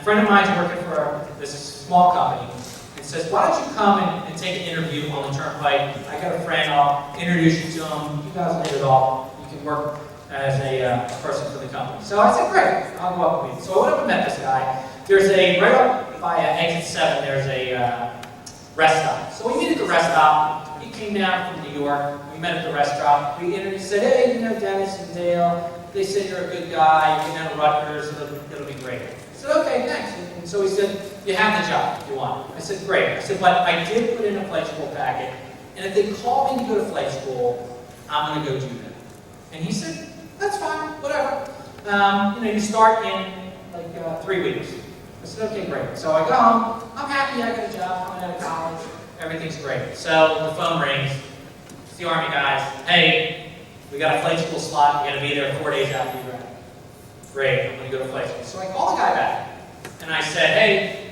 friend of mine's working for this small company and says, why don't you come and take an interview on the turnpike? I got a friend, I'll introduce you to him. You guys will hit it off. You can work as a person for the company. So I said, great, I'll go up with you. So I went up and met this guy. There's right up by exit 7, there's a rest stop. So we meet at the rest stop. He came down from New York. We met at the rest stop. We introduced, said, hey, you know Dennis and Dale. They said you're a good guy. You know Rutgers. It'll be great. I said, okay, thanks. And so he said, you have the job if you want. I said, great. I said, but I did put in a flight school packet, and if they call me to go to flight school, I'm going to go do that. And he said, that's fine, whatever. You start in like 3 weeks. I said, okay, great. So I go home. I'm happy I got a job coming out of college. Everything's great. So the phone rings. It's the Army guys. Hey, we got a flight school slot. You got to be there 4 days after you graduate. Great. I'm going to go to flight school. So I call the guy back. And I said, hey,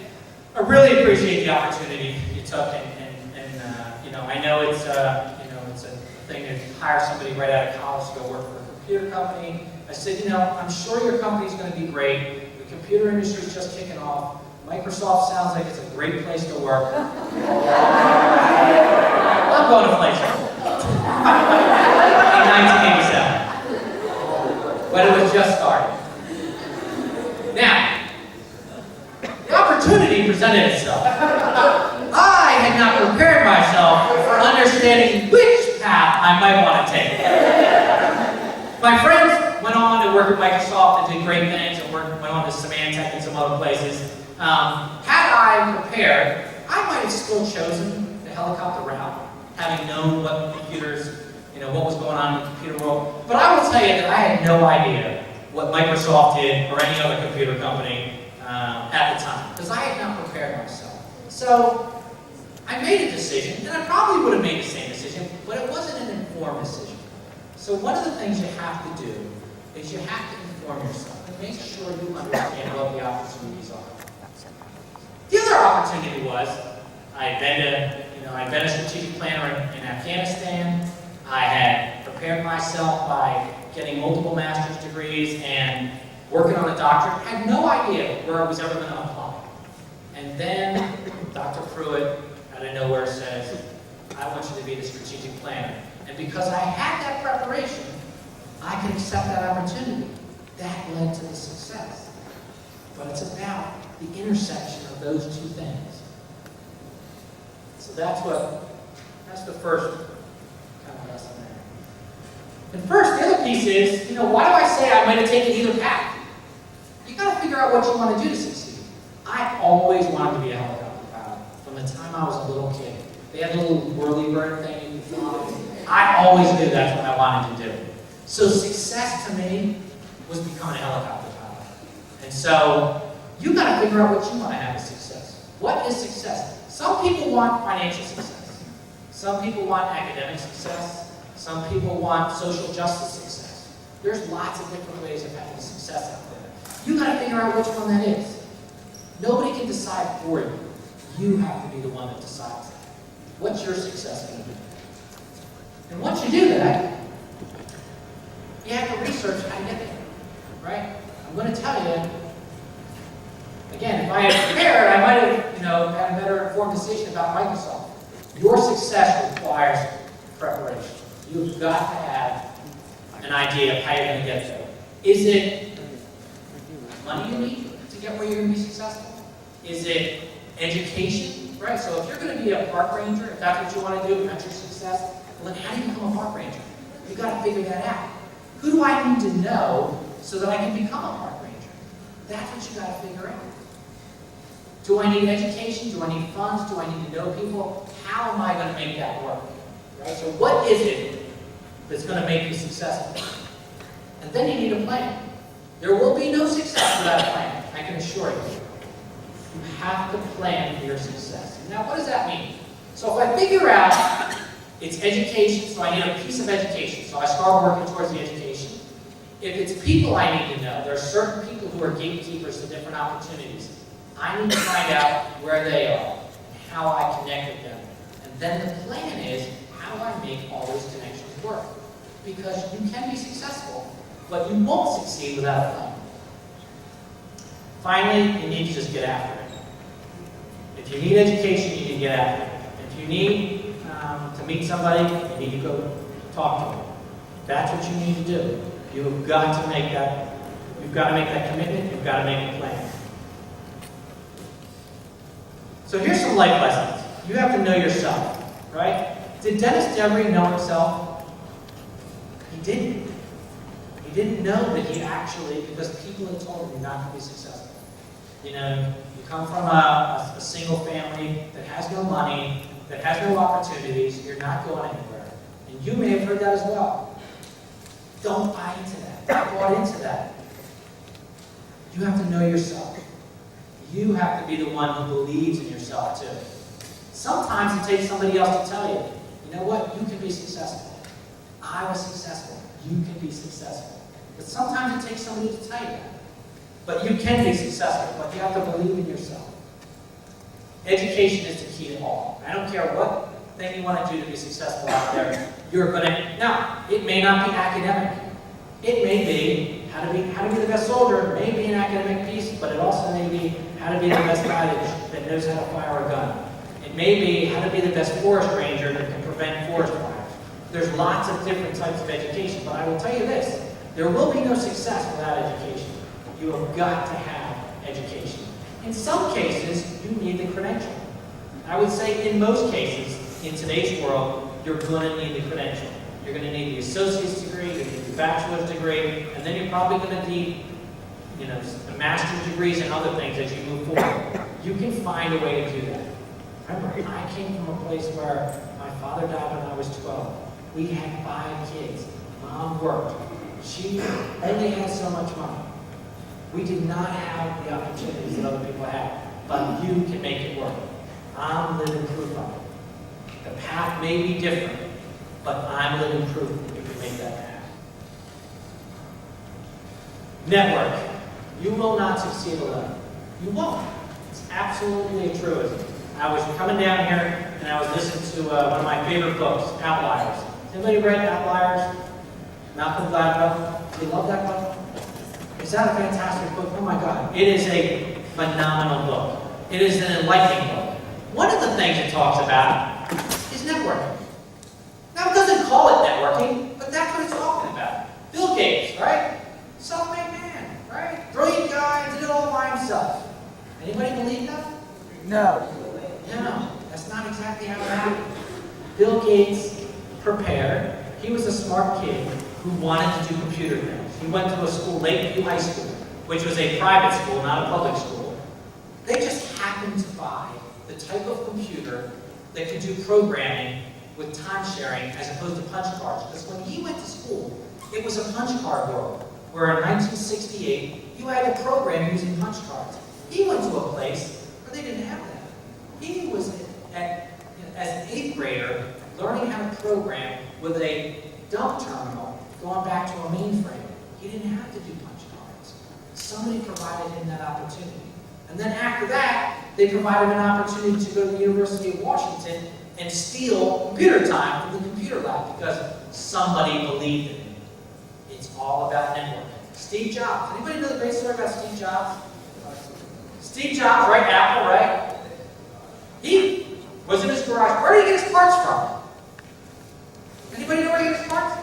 I really appreciate the opportunity you took. And I know it's a thing to hire somebody right out of college to go work for a computer company. I said, I'm sure your company's going to be great. The computer industry's just kicking off. Microsoft sounds like it's a great place to work. I'm going to flight school. In 1987. But it was just starting. Now, the opportunity presented itself. I had not prepared myself for understanding which path I might want to take. My friends went on to work at Microsoft and did great things and went on to Symantec and some other places. Had I prepared, I might have still chosen the helicopter route, having known what computers, what was going on in the computer world. But I will tell you that I had no idea what Microsoft did or any other computer company at the time, because I had not prepared myself. So I made a decision, and I probably would have made the same decision, but it wasn't an informed decision. So one of the things you have to do is you have to inform yourself and make sure you understand what the opportunities are. The other opportunity was I'd been a strategic planner in Afghanistan. I had prepared myself by getting multiple master's degrees and working on a doctorate. I had no idea where I was ever going to apply. And then Dr. Pruitt, out of nowhere, says, I want you to be the strategic planner. And because I had that preparation, I could accept that opportunity. That led to the success. But it's about the intersection of those two things. So that's the first kind of lesson there. And first, the other piece is, why do I say I might have taken either path? You got to figure out what you want to do to succeed. I always wanted to be a helicopter pilot from the time I was a little kid. They had a little whirly bird thing you could fly. I always knew that's what I wanted to do. So success to me was becoming a helicopter pilot. And so, you got to figure out what you want to have as success. What is success? Some people want financial success. Some people want academic success. Some people want social justice success. There's lots of different ways of having success out there. You got to figure out which one that is. Nobody can decide for you. You have to be the one that decides that. What's your success going to be? And once you do that, you have to research how to get there, right? I'm going to tell you, again, if I had prepared, I might have, had a better informed decision about Microsoft. Your success requires preparation. You've got to have an idea of how you're going to get there. Is it money you need to get where you're going to be successful? Is it education, right? So if you're going to be a park ranger, if that's what you want to do, that's your success, well then how do you become a park ranger? You've got to figure that out. Who do I need to know so that I can become a park ranger? That's what you got to figure out. Do I need education? Do I need funds? Do I need to know people? How am I going to make that work? Right? So what is it that's going to make you successful? And then you need a plan. There will be no success without a plan, I can assure you. You have to plan for your success. Now, what does that mean? So if I figure out it's education, so I need a piece of education, so I start working towards the education. If it's people I need to know, there are certain people who are gatekeepers to different opportunities. I need to find out where they are, and how I connect with them. And then the plan is, how do I make all those connections work? Because you can be successful, but you won't succeed without a plan. Finally, you need to just get after it. If you need education, you need to get after it. If you need to meet somebody, you need to go talk to them. That's what you need to do. You've got to make that. You've got to make that commitment. You've got to make a plan. So here's some life lessons. You have to know yourself, right? Did Dennis Devery know himself? He didn't. He didn't know that he actually, because people had told him not to be successful. You come from a single family that has no money, that has no opportunities, you're not going anywhere. And you may have heard that as well. Don't buy into that. Don't bought into that. You have to know yourself. You have to be the one who believes in yourself too. Sometimes it takes somebody else to tell you, you know what, you can be successful. I was successful. You can be successful. But sometimes it takes somebody to tell you that. But you can be successful, but you have to believe in yourself. Education is the key to all. I don't care what thing you want to do to be successful out there, you're going to, now, it may not be academic. It may be how to be the best soldier, it may be an academic piece, but it also may be how to be the best guy that knows how to fire a gun. It may be how to be the best forest ranger that can prevent forest fires. There's lots of different types of education, but I will tell you this, there will be no success without education. You have got to have education. In some cases, you need the credential. I would say in most cases, in today's world, you're going to need the credential. You're going to need the associate's degree, you're going to need the bachelor's degree, and then you're probably going to need, the master's degrees and other things as you move forward. You can find a way to do that. Remember, I came from a place where my father died when I was 12. We had 5 kids. Mom worked. She only had so much money. We did not have the opportunities that other people had, but you can make it work. I'm living proof of it. The path may be different, but I'm living proof that you can make that happen. Network. You will not succeed alone. You won't. It's absolutely a truism. I was coming down here and I was listening to one of my favorite books, Outliers. Anybody read Outliers? Malcolm Gladwell? Do you love that book? Is that a fantastic book? Oh my God. It is a phenomenal book. It is an enlightening book. One of the things it talks about is networking. Now, it doesn't call it networking, but that's what it's talking about. Bill Gates, right? Self-made man, right? Brilliant guy, did it all by himself. Anybody believe that? No. No, that's not exactly how it happened. Bill Gates prepared. He was a smart kid who wanted to do computer things. He went to a school, Lakeview High School, which was a private school, not a public school. They just happened to buy the type of computer that could do programming with time sharing as opposed to punch cards. Because when he went to school, it was a punch card world. where in 1968, you had a program using punch cards. He went to a place where they didn't have that. He was, as an 8th grader, learning how to program with a dump terminal going back to a mainframe. He didn't have to do punch cards. Somebody provided him that opportunity. And then after that, they provided an opportunity to go to the University of Washington and steal computer time from the computer lab because somebody believed in him. It's all about networking. Steve Jobs. Anybody know the great story about Steve Jobs? Steve Jobs, right? Apple, right? He was in his garage. Where did he get his parts from? Anybody know where he got his parts?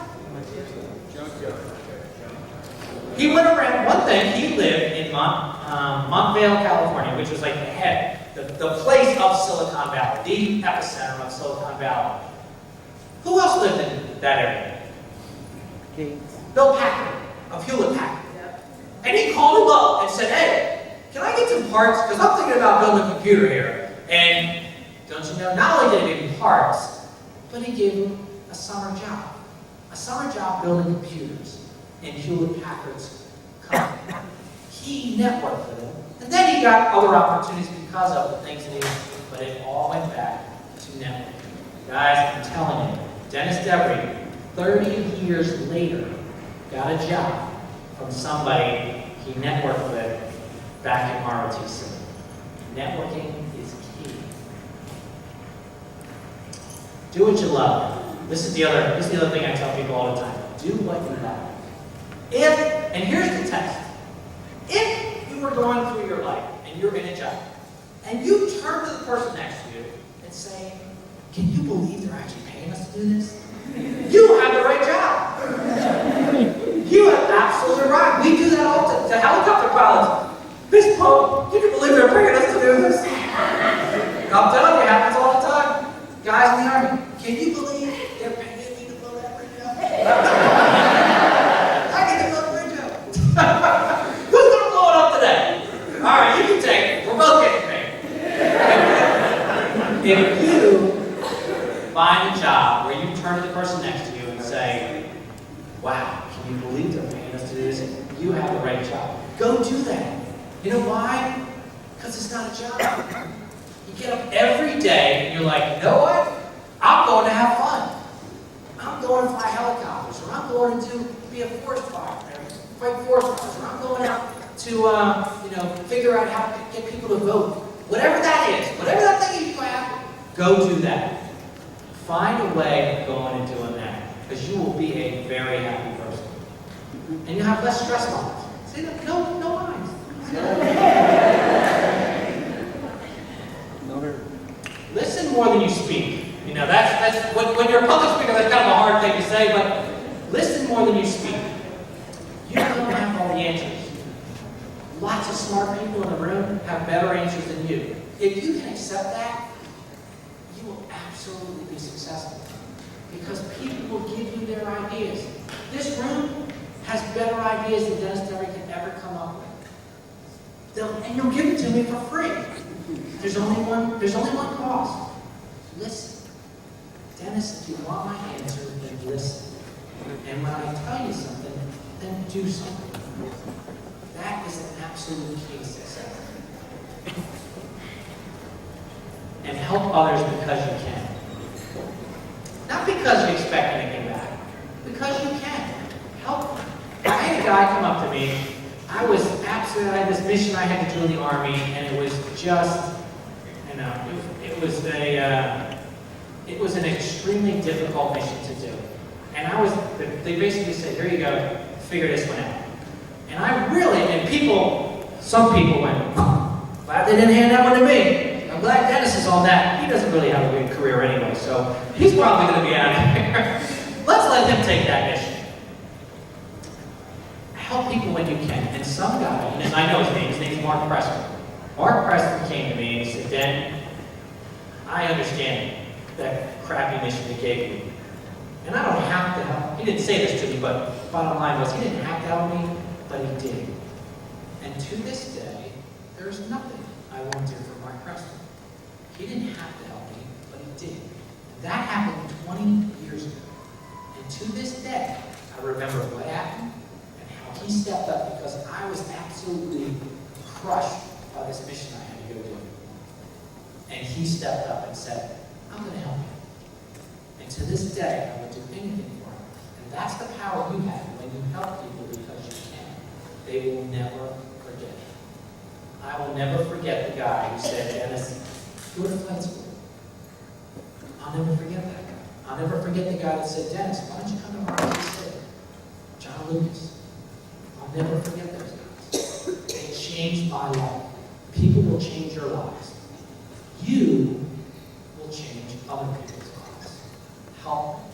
He went around, one thing, he lived in Montvale, California, which was like the place of Silicon Valley, the epicenter of Silicon Valley. Who else lived in that area? Bill Packard, of Hewlett Packard. And he called him up and said, hey, can I get some parts? Because I'm thinking about building a computer here. And don't you know, not only did he give him parts, but he gave him a summer job. A summer job building computers in Hewlett Packard's company. He networked with him. And then he got other opportunities because of the things that he did. But it all went back to networking. Guys, I'm telling you, Dennis Devery, 30 years later, got a job from somebody he networked with back in ROTC. Networking is key. Do what you love. This is the other thing I tell people all the time. Do what you love. And here's the test. If you were going through your life and you're in a job, and you turn to the person next to you and say, can you believe they're actually paying us to do this? You have the right job. You have absolutely right. We do that all to helicopter pilots. Miss Pope, can you believe they're paying us to do this? I'm telling you, it happens all the time. Guys in the Army, can you believe they're paying me to blow that bridge up? I get to blow the bridge up. Who's going to blow it up today? All right, you can take it. We're both getting paid. If you find a job where you turn to the person next to you and say, wow, can you believe they're paying us to do this? You have the right job. Go do that. You know why? Because it's not a job. You get up every day and you're like, you know what? I'm going to have fun. I'm going to fly helicopters, or I'm going to be a forest fire, fight forest fires, or I'm going out to figure out how to get people to vote. Whatever that is, whatever that thing is you have, go do that. Find a way of going and doing that, because you will be a very happy person. And you'll have less stress levels. See, no minds. Listen more than you speak. You know, that's when you're a public speaker, that's kind of a hard thing to say, but listen more than you speak. You don't have all the answers. Lots of smart people in the room have better answers than you. If you can accept that, you will absolutely be successful. Because people will give you their ideas. This room has better ideas than Dennis Devery can ever come up with. And you'll give it to me for free. There's only one cost. Listen. Dennis, if you want my answer, then listen. And when I tell you something, then do something. That is an absolute key to success. And help others because you can. Not because you expect anything back. Because you can. Help them. I had a guy come up to me. I had this mission I had to do in the Army, and it was just, it was an extremely difficult mission to do. And they basically said, here you go, figure this one out. And some people went, glad they didn't hand that one to me. I'm glad Dennis is on that. He doesn't really have a good career anyway, so he's probably going to be out of here. Let's let him take that mission. Help people when you can. And some guy, and I know his name is Mark Preston. Mark Preston came to me and he said, Den, I understand that crappy mission you gave me. And I don't have to help. He didn't say this to me, but bottom line was he didn't have to help me, but he did. And to this day, there's nothing I won't do for Mark Preston. He didn't have to help me, but he did. And that happened 20 years ago. And to this day, I remember what happened and how he stepped up because I was absolutely crushed by this mission I had to go do. And he stepped up and said, I'm going to help you. And to this day, I would do anything for him. And that's the power you have when you help people because you can. They will never forget it. I will never forget the guy who said, Dennis, go to flight school. I'll never forget that guy. I'll never forget the guy that said, Dennis, why don't you come to our city? John Lucas. I'll never forget those guys. They changed my life. People will change your lives. You will change other people's lives. Help them.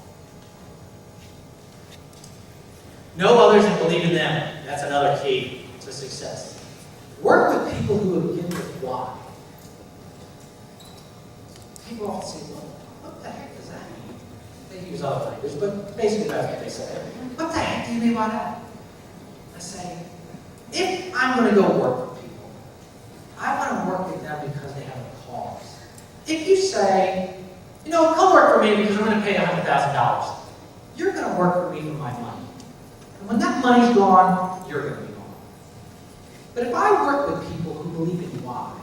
Know others and believe in them. That's another key to success. Work with people who begin with why. People often say, well, what the heck does that mean? They use other language, but basically that's what they say. What the heck do you mean by that? I say, if I'm going to go work with people, I want to work with them because they have a cause. If you say, come work for me because I'm going to pay $100,000, you're going to work for me for my money. And when that money's gone, you're going to be gone. But if I work with people who believe in why,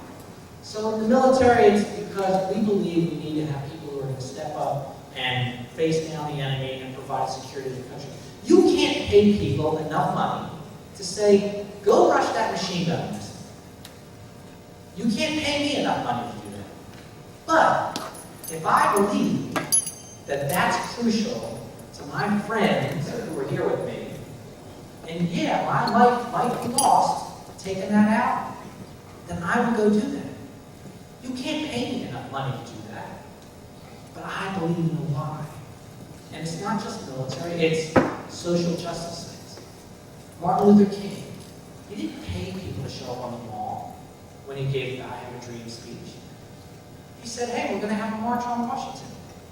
so in the military, it's because we believe we need to have people who are going to step up and face down the enemy and provide security to the country. You can't pay people enough money to say, go rush that machine gun nest. You can't pay me enough money to do that. But if I believe that that's crucial to my friends who are here with me, and yeah, my life might be lost taking that out, then I will go do that. You can't pay me enough money to do that. But I believe in the why. And it's not just military, it's social justice things. Martin Luther King, he didn't pay people to show up on the mall when he gave the I Have a Dream speech. He said, hey, we're going to have a march on Washington.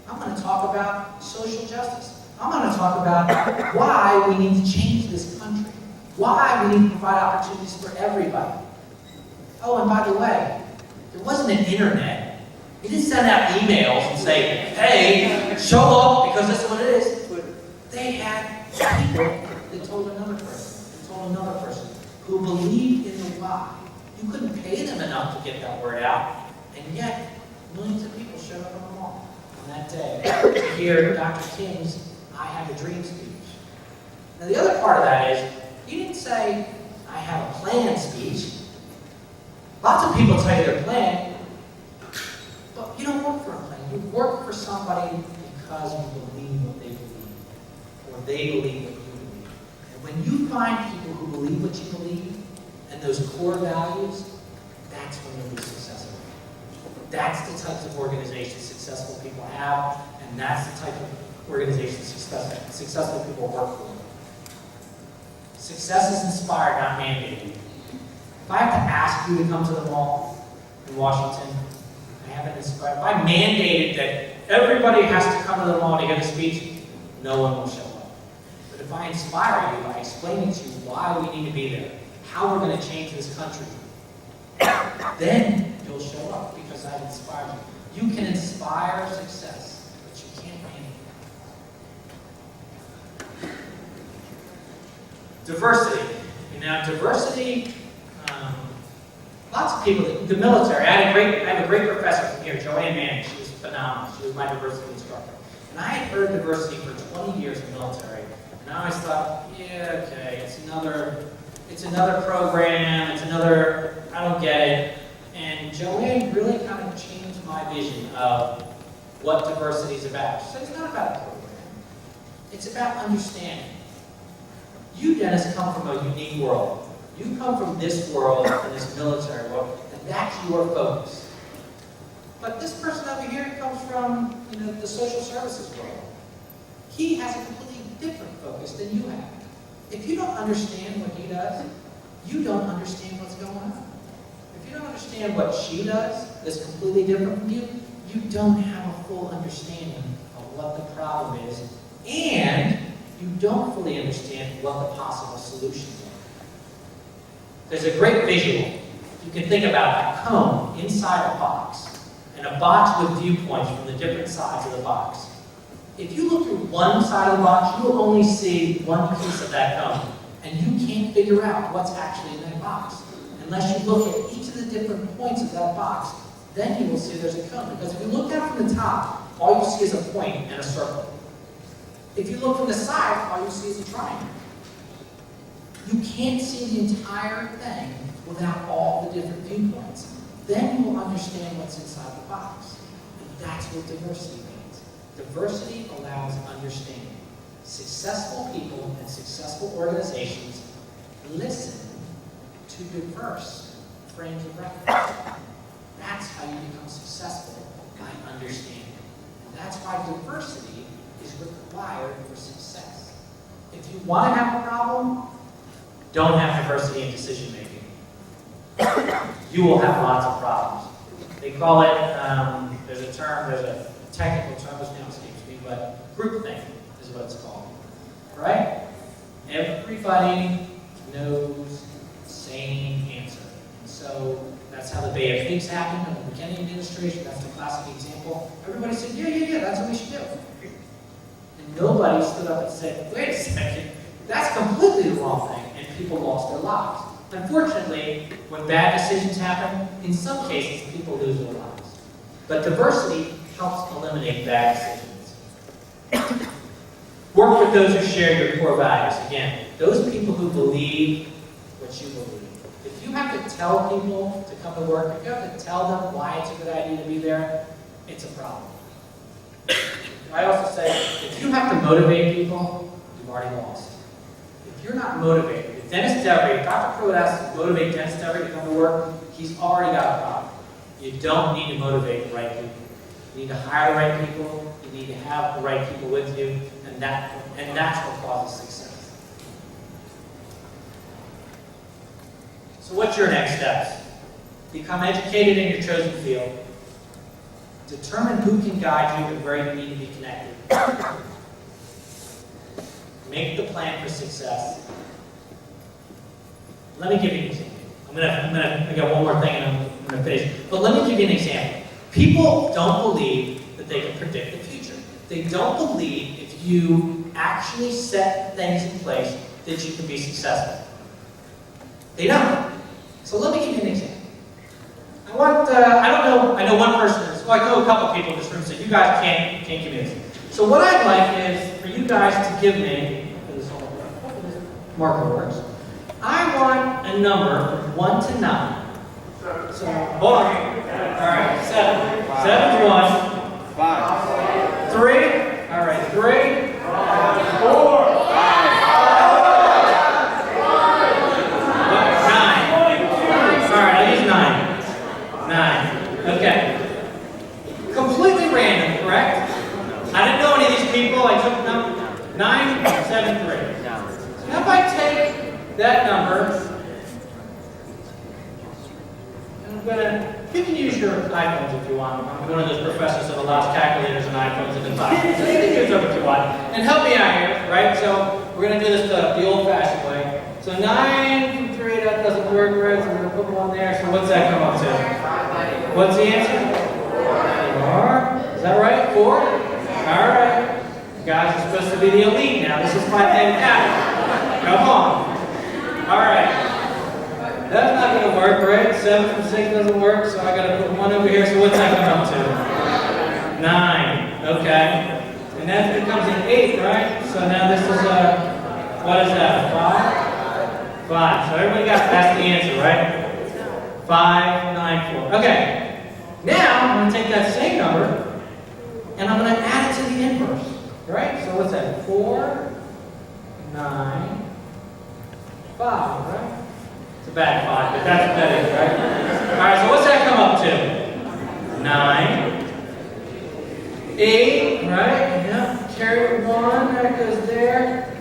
I'm going to talk about social justice. I'm going to talk about why we need to change this country. Why we need to provide opportunities for everybody. Oh, and by the way, there wasn't an internet. He didn't send out emails and say, hey, show up because this is what it is. They had people that told another person, who believed in the why. You couldn't pay them enough to get that word out. And yet, millions of people showed up on the mall on that day to hear Dr. King's I Have a Dream speech. Now the other part of that is, he didn't say, I have a plan speech. Lots of people tell you their plan, but you don't work for a plan. You work for somebody because you believe what they believe, or they believe what you believe. And when you find people who believe what you believe, and those core values, that's when you'll be successful. That's the types of organizations successful people have, and that's the type of organizations successful people work for. Success is inspired, not mandated. If I have to ask you to come to the mall in Washington, I haven't inspired. If I mandated that everybody has to come to the mall to get a speech, no one will show up. But if I inspire you by explaining to you why we need to be there, how we're going to change this country, then you'll show up because I've inspired you. You can inspire success, but you can't mandate. Diversity. Now, diversity, lots of people, the military, I have a great professor from here, Joanne Manning. She was phenomenal. She was my diversity instructor. And I had heard diversity for 20 years in the military. And I always thought, yeah, okay, it's another program, I don't get it. And Joanne really kind of changed my vision of what diversity is about. She said, it's not about a program. It's about understanding. You, Dennis, come from a unique world. You come from this world and this military world, and that's your focus. But this person over here comes from, the social services world. He has a completely different focus than you have. If you don't understand what he does, you don't understand what's going on. If you don't understand what she does that's completely different from you, you don't have a full understanding of what the problem is, and you don't fully understand what the possible solutions are. There's a great visual. You can think about a cone inside a box, and a box with viewpoints from the different sides of the box. If you look through one side of the box, you will only see one piece of that cone. and you can't figure out what's actually in that box. Unless you look at each of the different points of that box, then you will see there's a cone. Because if you look down from the top, all you see is a point and a circle. If you look from the side, all you see is a triangle. You can't see the entire thing without all the different viewpoints. Then you will understand what's inside the box. And that's what diversity means. Diversity allows understanding. Successful people and successful organizations listen to diverse frames of reference. That's how you become successful, by understanding. And that's why diversity is required for success. If you want to have a problem, don't have diversity in decision making. You will have lots of problems. They call it, there's a technical term, which now escapes me, but groupthink is what it's called. Right? Everybody knows the same answer. And so that's how the Bay of Pigs happened under the Kennedy administration. That's the classic example. Everybody said, yeah, that's what we should do. And nobody stood up and said, wait a second, that's completely the wrong thing. And people lost their lives. Unfortunately, when bad decisions happen, in some cases, people lose their lives. But diversity helps eliminate bad decisions. Work with those who share your core values. Again, those people who believe what you believe. If you have to tell people to come to work, if you have to tell them why it's a good idea to be there, it's a problem. I also say, if you have to motivate people, you've already lost. If you're not motivated, if Dennis Devery, if Dr. Pruitt has to motivate Dennis Devery to come to work, he's already got a problem. You don't need to motivate the right people. You need to hire the right people. You need to have the right people with you, and that's what causes success. So what's your next steps? Become educated in your chosen field. Determine who can guide you and where you need to be connected. Make the plan for success. Let me give you an example. I got one more thing and I'm going to finish. But let me give you an example. People don't believe that they can predict the future. They don't believe if you actually set things in place that you can be successful. They don't. So let me give you an example. I know one person, I know a couple people in this room said, you guys can't give me this. So what I'd like is for you guys to give me, this marker works, I want a number from 1 to 9. So, hold on. All right, 7. 7's 1. 5. 3. All right, 3. 4. 9. All right, I use 9. 9. Okay. Completely random, correct? I didn't know any of these people. I took them 9, 7, 3. Now if I take that number, you can use your iPhones if you want. I'm one of those professors that allows calculators and iPhones in the class. So you can use them if you want. And help me out here, right? So we're going to do this the old-fashioned way. So 9 from 3, that doesn't work, right? So we're going to put 1 there. So what's that come up to? What's the answer? 4. Is that right? 4? All right. You guys are supposed to be the elite now. This is my name now. Come on. All right. That's not going to work, right? 7 from 6 doesn't work, so I got to put 1 over here. So what's that come up to? 9. Okay. And that becomes an 8, right? So now this is what is that? 5? 5. So everybody that's the answer, right? 5, 9, 4. Okay. Now I'm going to take that same number and I'm going to add it to the inverse, right? So what's that? 4, 9, 5, right? It's a bad 5, but that's what that is, right? All right, so what's that come up to? 9, 8, right? Yep. Carry 1, that goes there.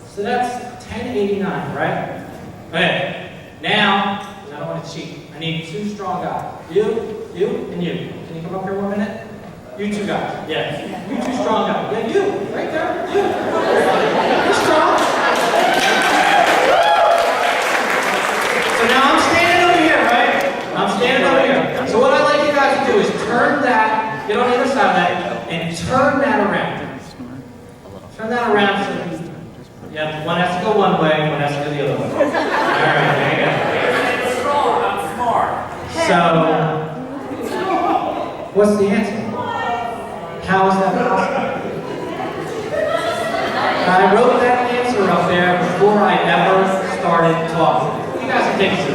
So that's 1089, right? Okay. Now, I don't want to cheat. I need 2 strong guys. You, and you. Can you come up here 1 minute? You 2 guys. Yeah. You 2 strong guys. Yeah, you. Right there. You. You're strong. So now I'm standing over here, right? I'm standing over here. So what I'd like you guys to do is turn that, get on the other side of that, and turn that around. Turn that around so one has to to go one way, one has to go the other way. All right, there you go. I'm smart. So, what's the answer? How is that possible? I wrote that answer up there before I ever started talking. You guys can take a seat.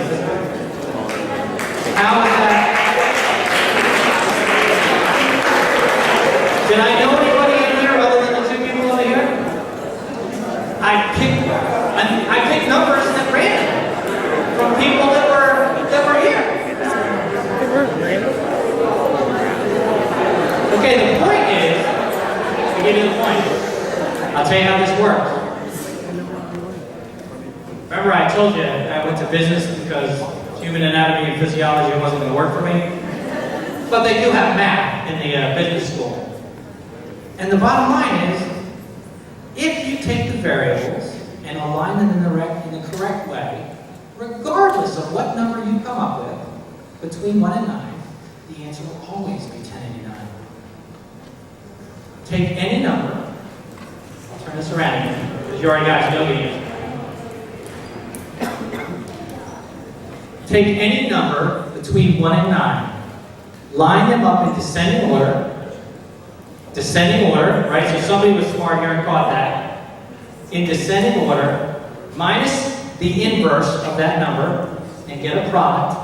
How is that? Did I know anybody in here other than the two people over here? I picked numbers that ran from people that were here. Okay, the point is, to give you the point, I'll tell you how this works. Remember I told you I went to business because human anatomy and physiology wasn't going to work for me? But they do have math in the business school. And the bottom line is, if you take the variables and align them in the correct way, regardless of what number you come up with, between 1 and 9, the answer will always be 1089. Take any number, I'll turn this around again, because you already guys know the answer. Take any number between 1 and 9, line them up in descending order, right? So somebody was smart here and caught that. In descending order, minus the inverse of that number, and get a product,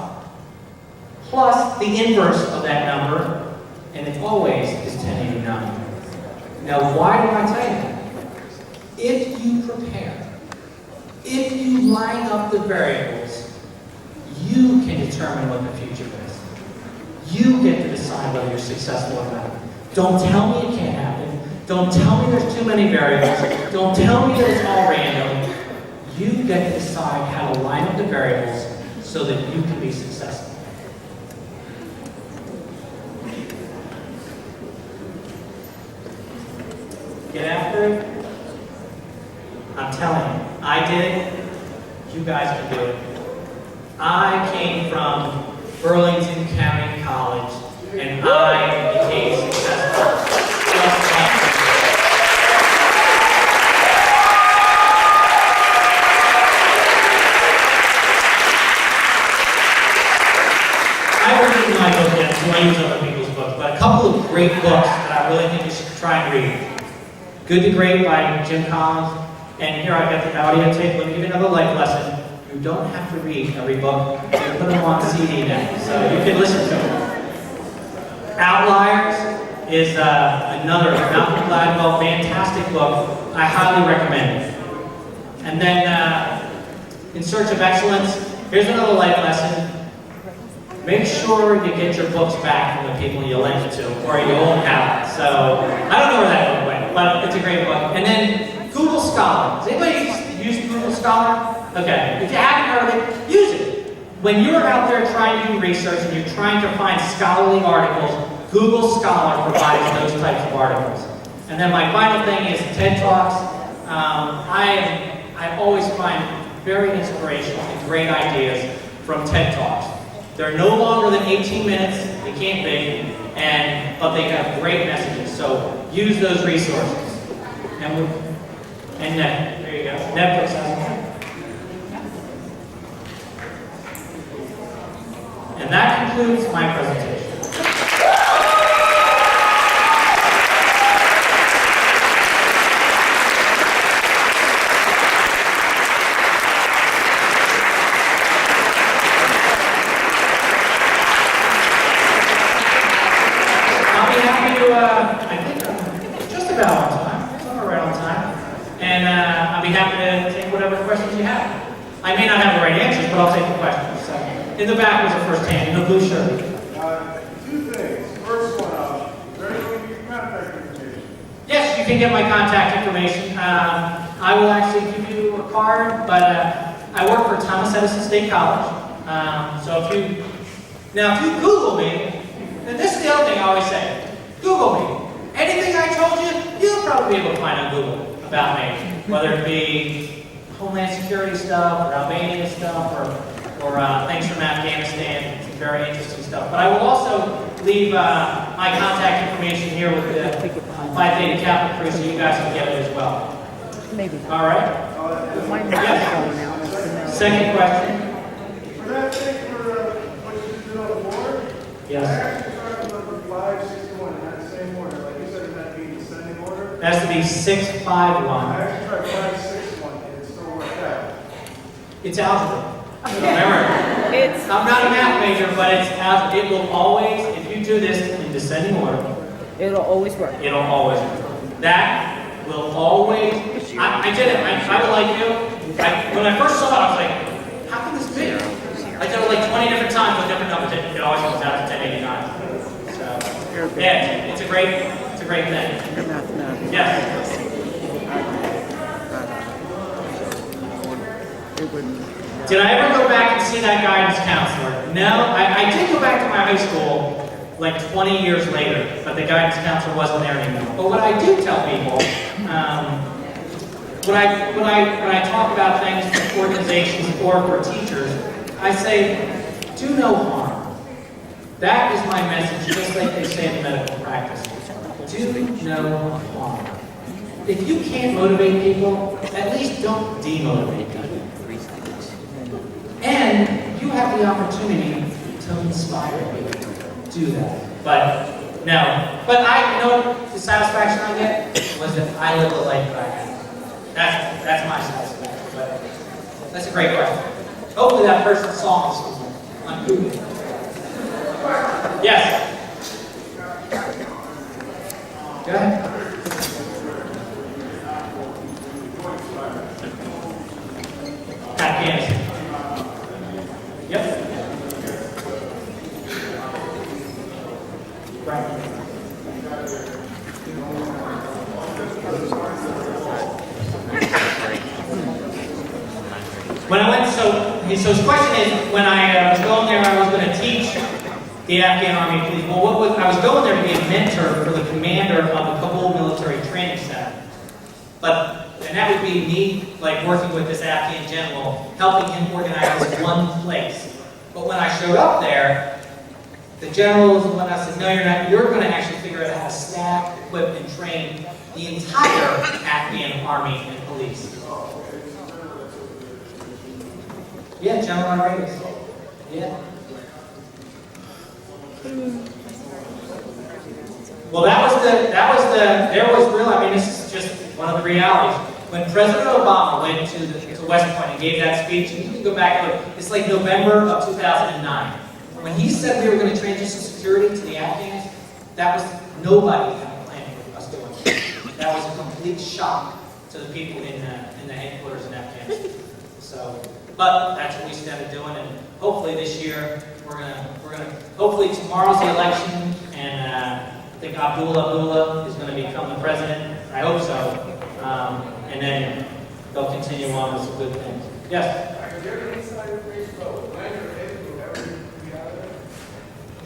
plus the inverse of that number, and it always is 1089. Now, why do I tell you that? If you prepare, if you line up the variables, you can determine what the future is. You get to decide whether you're successful or not. Don't tell me it can't happen. Don't tell me there's too many variables. Don't tell me that it's all random. You get to decide how to line up the variables so that you can be successful. Get after it? I'm telling you, I did it. You guys can do it. I came from Burlington County College, and I became successful. I haven't written my book yet, so I use other people's books, but a couple of great books that I really think you should try and read. Good to Great by Jim Collins, and here I've got the audio tape. Let me give you another life lesson. You don't have to read every book. You can put them on CD now, so you can listen to them. Outliers is another Malcolm Gladwell fantastic book. I highly recommend it. And then, In Search of Excellence, here's another life lesson. Make sure you get your books back from the people you lent it to, or you won't have it. So, I don't know where that book went, but it's a great book. And then, Google Scholar. Has anybody used Google Scholar? Okay, if you haven't heard of it, use it. When you're out there trying to do research and you're trying to find scholarly articles, Google Scholar provides those types of articles. And then my final thing is TED Talks. I always find very inspirational and great ideas from TED Talks. They're no longer than 18 minutes, they can't be, but they have great messages. So use those resources. And there you go. Netflix has one. And that concludes my presentation. I'll be happy to, I think I'm just about on time. Somewhere right on time. And I'll be happy to take whatever questions you have. I may not have the right answers, but I'll take the questions. So, in the back was the first hand, in the blue shirt. Two things. First one, is there any way you can contact information? Yes, you can get my contact information. I will actually give you a card, but I work for Thomas Edison State College. So if you Google me, and this is the other thing I always say, Google me. Anything I told you, you'll probably be able to find on Google about me, whether it be Homeland Security stuff, or Albania stuff, or things from Afghanistan, some very interesting stuff. But I will also leave my contact information here with the Phi Theta Kappa crew so you guys can get it as well. Maybe. All right? My microphone now. That's the no. Second question? For that thing for what you did on the board, I Yes. actually tried to look for 561 in that same order. Like you said, in that being descending order. It has to be 651. I actually tried 561 and it still worked out. It's algebra. Remember, It's I'm not a math major, but it's algebra. It will always, if you do this in descending order, it'll always work. it'll always work. That will always, I did it. I would like you. When I first saw it, I was like, how can this be? I did it like 20 different times with different numbers. It always comes out to 1089. So, yeah, it's a great thing. You're mathematics. Yes. It wouldn't. Did I ever go back and see that guidance counselor? No, I did go back to my high school like 20 years later, but the guidance counselor wasn't there anymore. But what I do tell people, when I talk about things for organizations or for teachers, I say, do no harm. That is my message, just like they say in medical practice. Do no harm. If you can't motivate people, at least don't demotivate people. And you have the opportunity to inspire people. Do that. But no. But the satisfaction I get was that I live the life that I have. That's my satisfaction. But that's a great question. Hopefully that person saw this on Google. Yes. Go ahead. Afghanistan. Yep. Right. When I went, so his question is, when I was going there, I was going to teach the Afghan Army police. Well, I was going there to be a mentor for the commander of the Kabul Military Training Center. And that would be me, like, working with this Afghan general, helping him organize one place. But when I showed up there, the general was the one that said, no, you're not. You're going to actually figure out how to staff, equip, and train the entire Afghan army and police. Yeah, General Rodriguez. Yeah. Well, there was real, I mean, this is just one of the realities. When President Obama went to West Point and gave that speech, and you can go back and look, it's like November of 2009. When he said we were going to transition security to the Afghans, that was, nobody had a plan for us doing it. That was a complete shock to the people in the headquarters in Afghanistan. So, but that's what we started doing, and hopefully this year, hopefully tomorrow's the election, and I think Abdullah is going to become the president. I hope so. And then they'll continue on with some good things. Yes?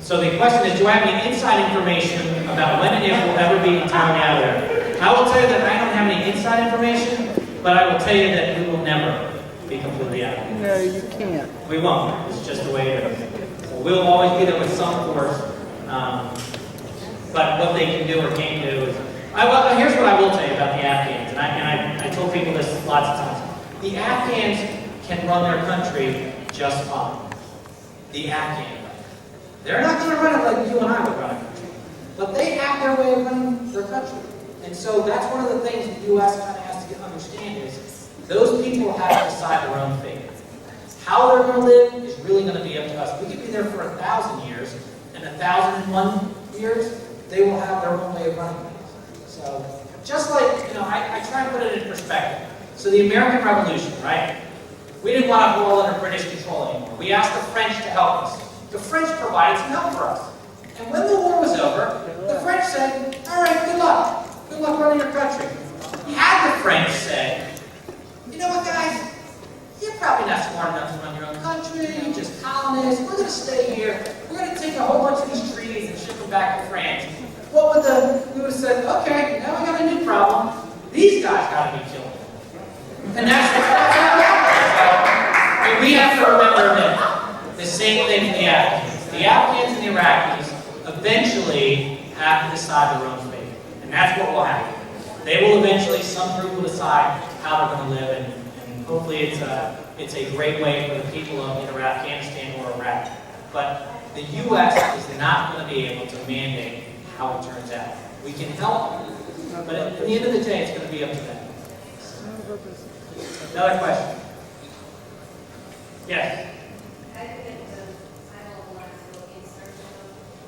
So the question is, do I have any inside information about when and if we'll ever be entirely out of there? I will tell you that I don't have any inside information, but I will tell you that we will never be completely out of there. No, you can't. We won't. It's just the way it is. So we'll always be there with some force. But what they can do or can't do is... here's what I will tell you about the Afghans, and I told people this lots of times. The Afghans can run their country just fine. The Afghans. They're not going to run it like you and I would run a country. But they have their way of running their country. And so that's one of the things the U.S. kind of has to understand is those people have to decide their own fate. How they're going to live is really going to be up to us. We could be there for 1,000 years, and 1,001 years, they will have their own way of running things. So, just like, I try and put it in perspective. So the American Revolution, right? We didn't want to fall under British control anymore. We asked the French to help us. The French provided some help for us. And when the war was over, the French said, all right, good luck. Good luck running your country. Had the French said, you know what, guys? You're probably not smart enough to run your own country. You're just colonists. We're going to stay here. We're going to take a whole bunch of these trees and ship them back to France. We would have said, okay, now we got a new problem. These guys got to be killed. And that's how it happened. So, we have to remember that the same thing for the Afghans. The Afghans and the Iraqis eventually have to decide their own fate. And that's what will happen. They will eventually, some group will decide how they're going to live, and hopefully it's a great way for the people of either Afghanistan or Iraq. But the U.S. is not going to be able to mandate how it turns out. We can help, but at the end of the day, it's going to be up to them. Another question? Yes?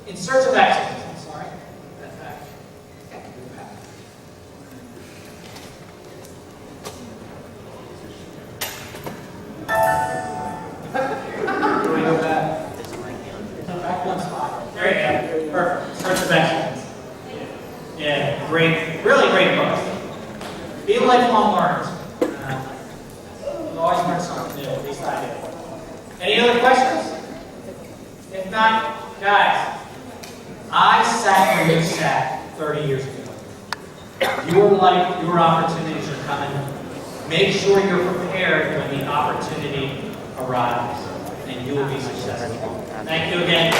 In search of excellence. I'm sorry. That's back. Do we go back? Back one spot. There you go. Perfect. Search of excellence. Yeah, great, really great book. Be lifelong learners. You always learn something new, at least I do. Any other questions? If not, guys, I sat where you sat 30 years ago. Your life, your opportunities are coming. Make sure you're prepared when the opportunity arrives, and you will be successful. Thank you again.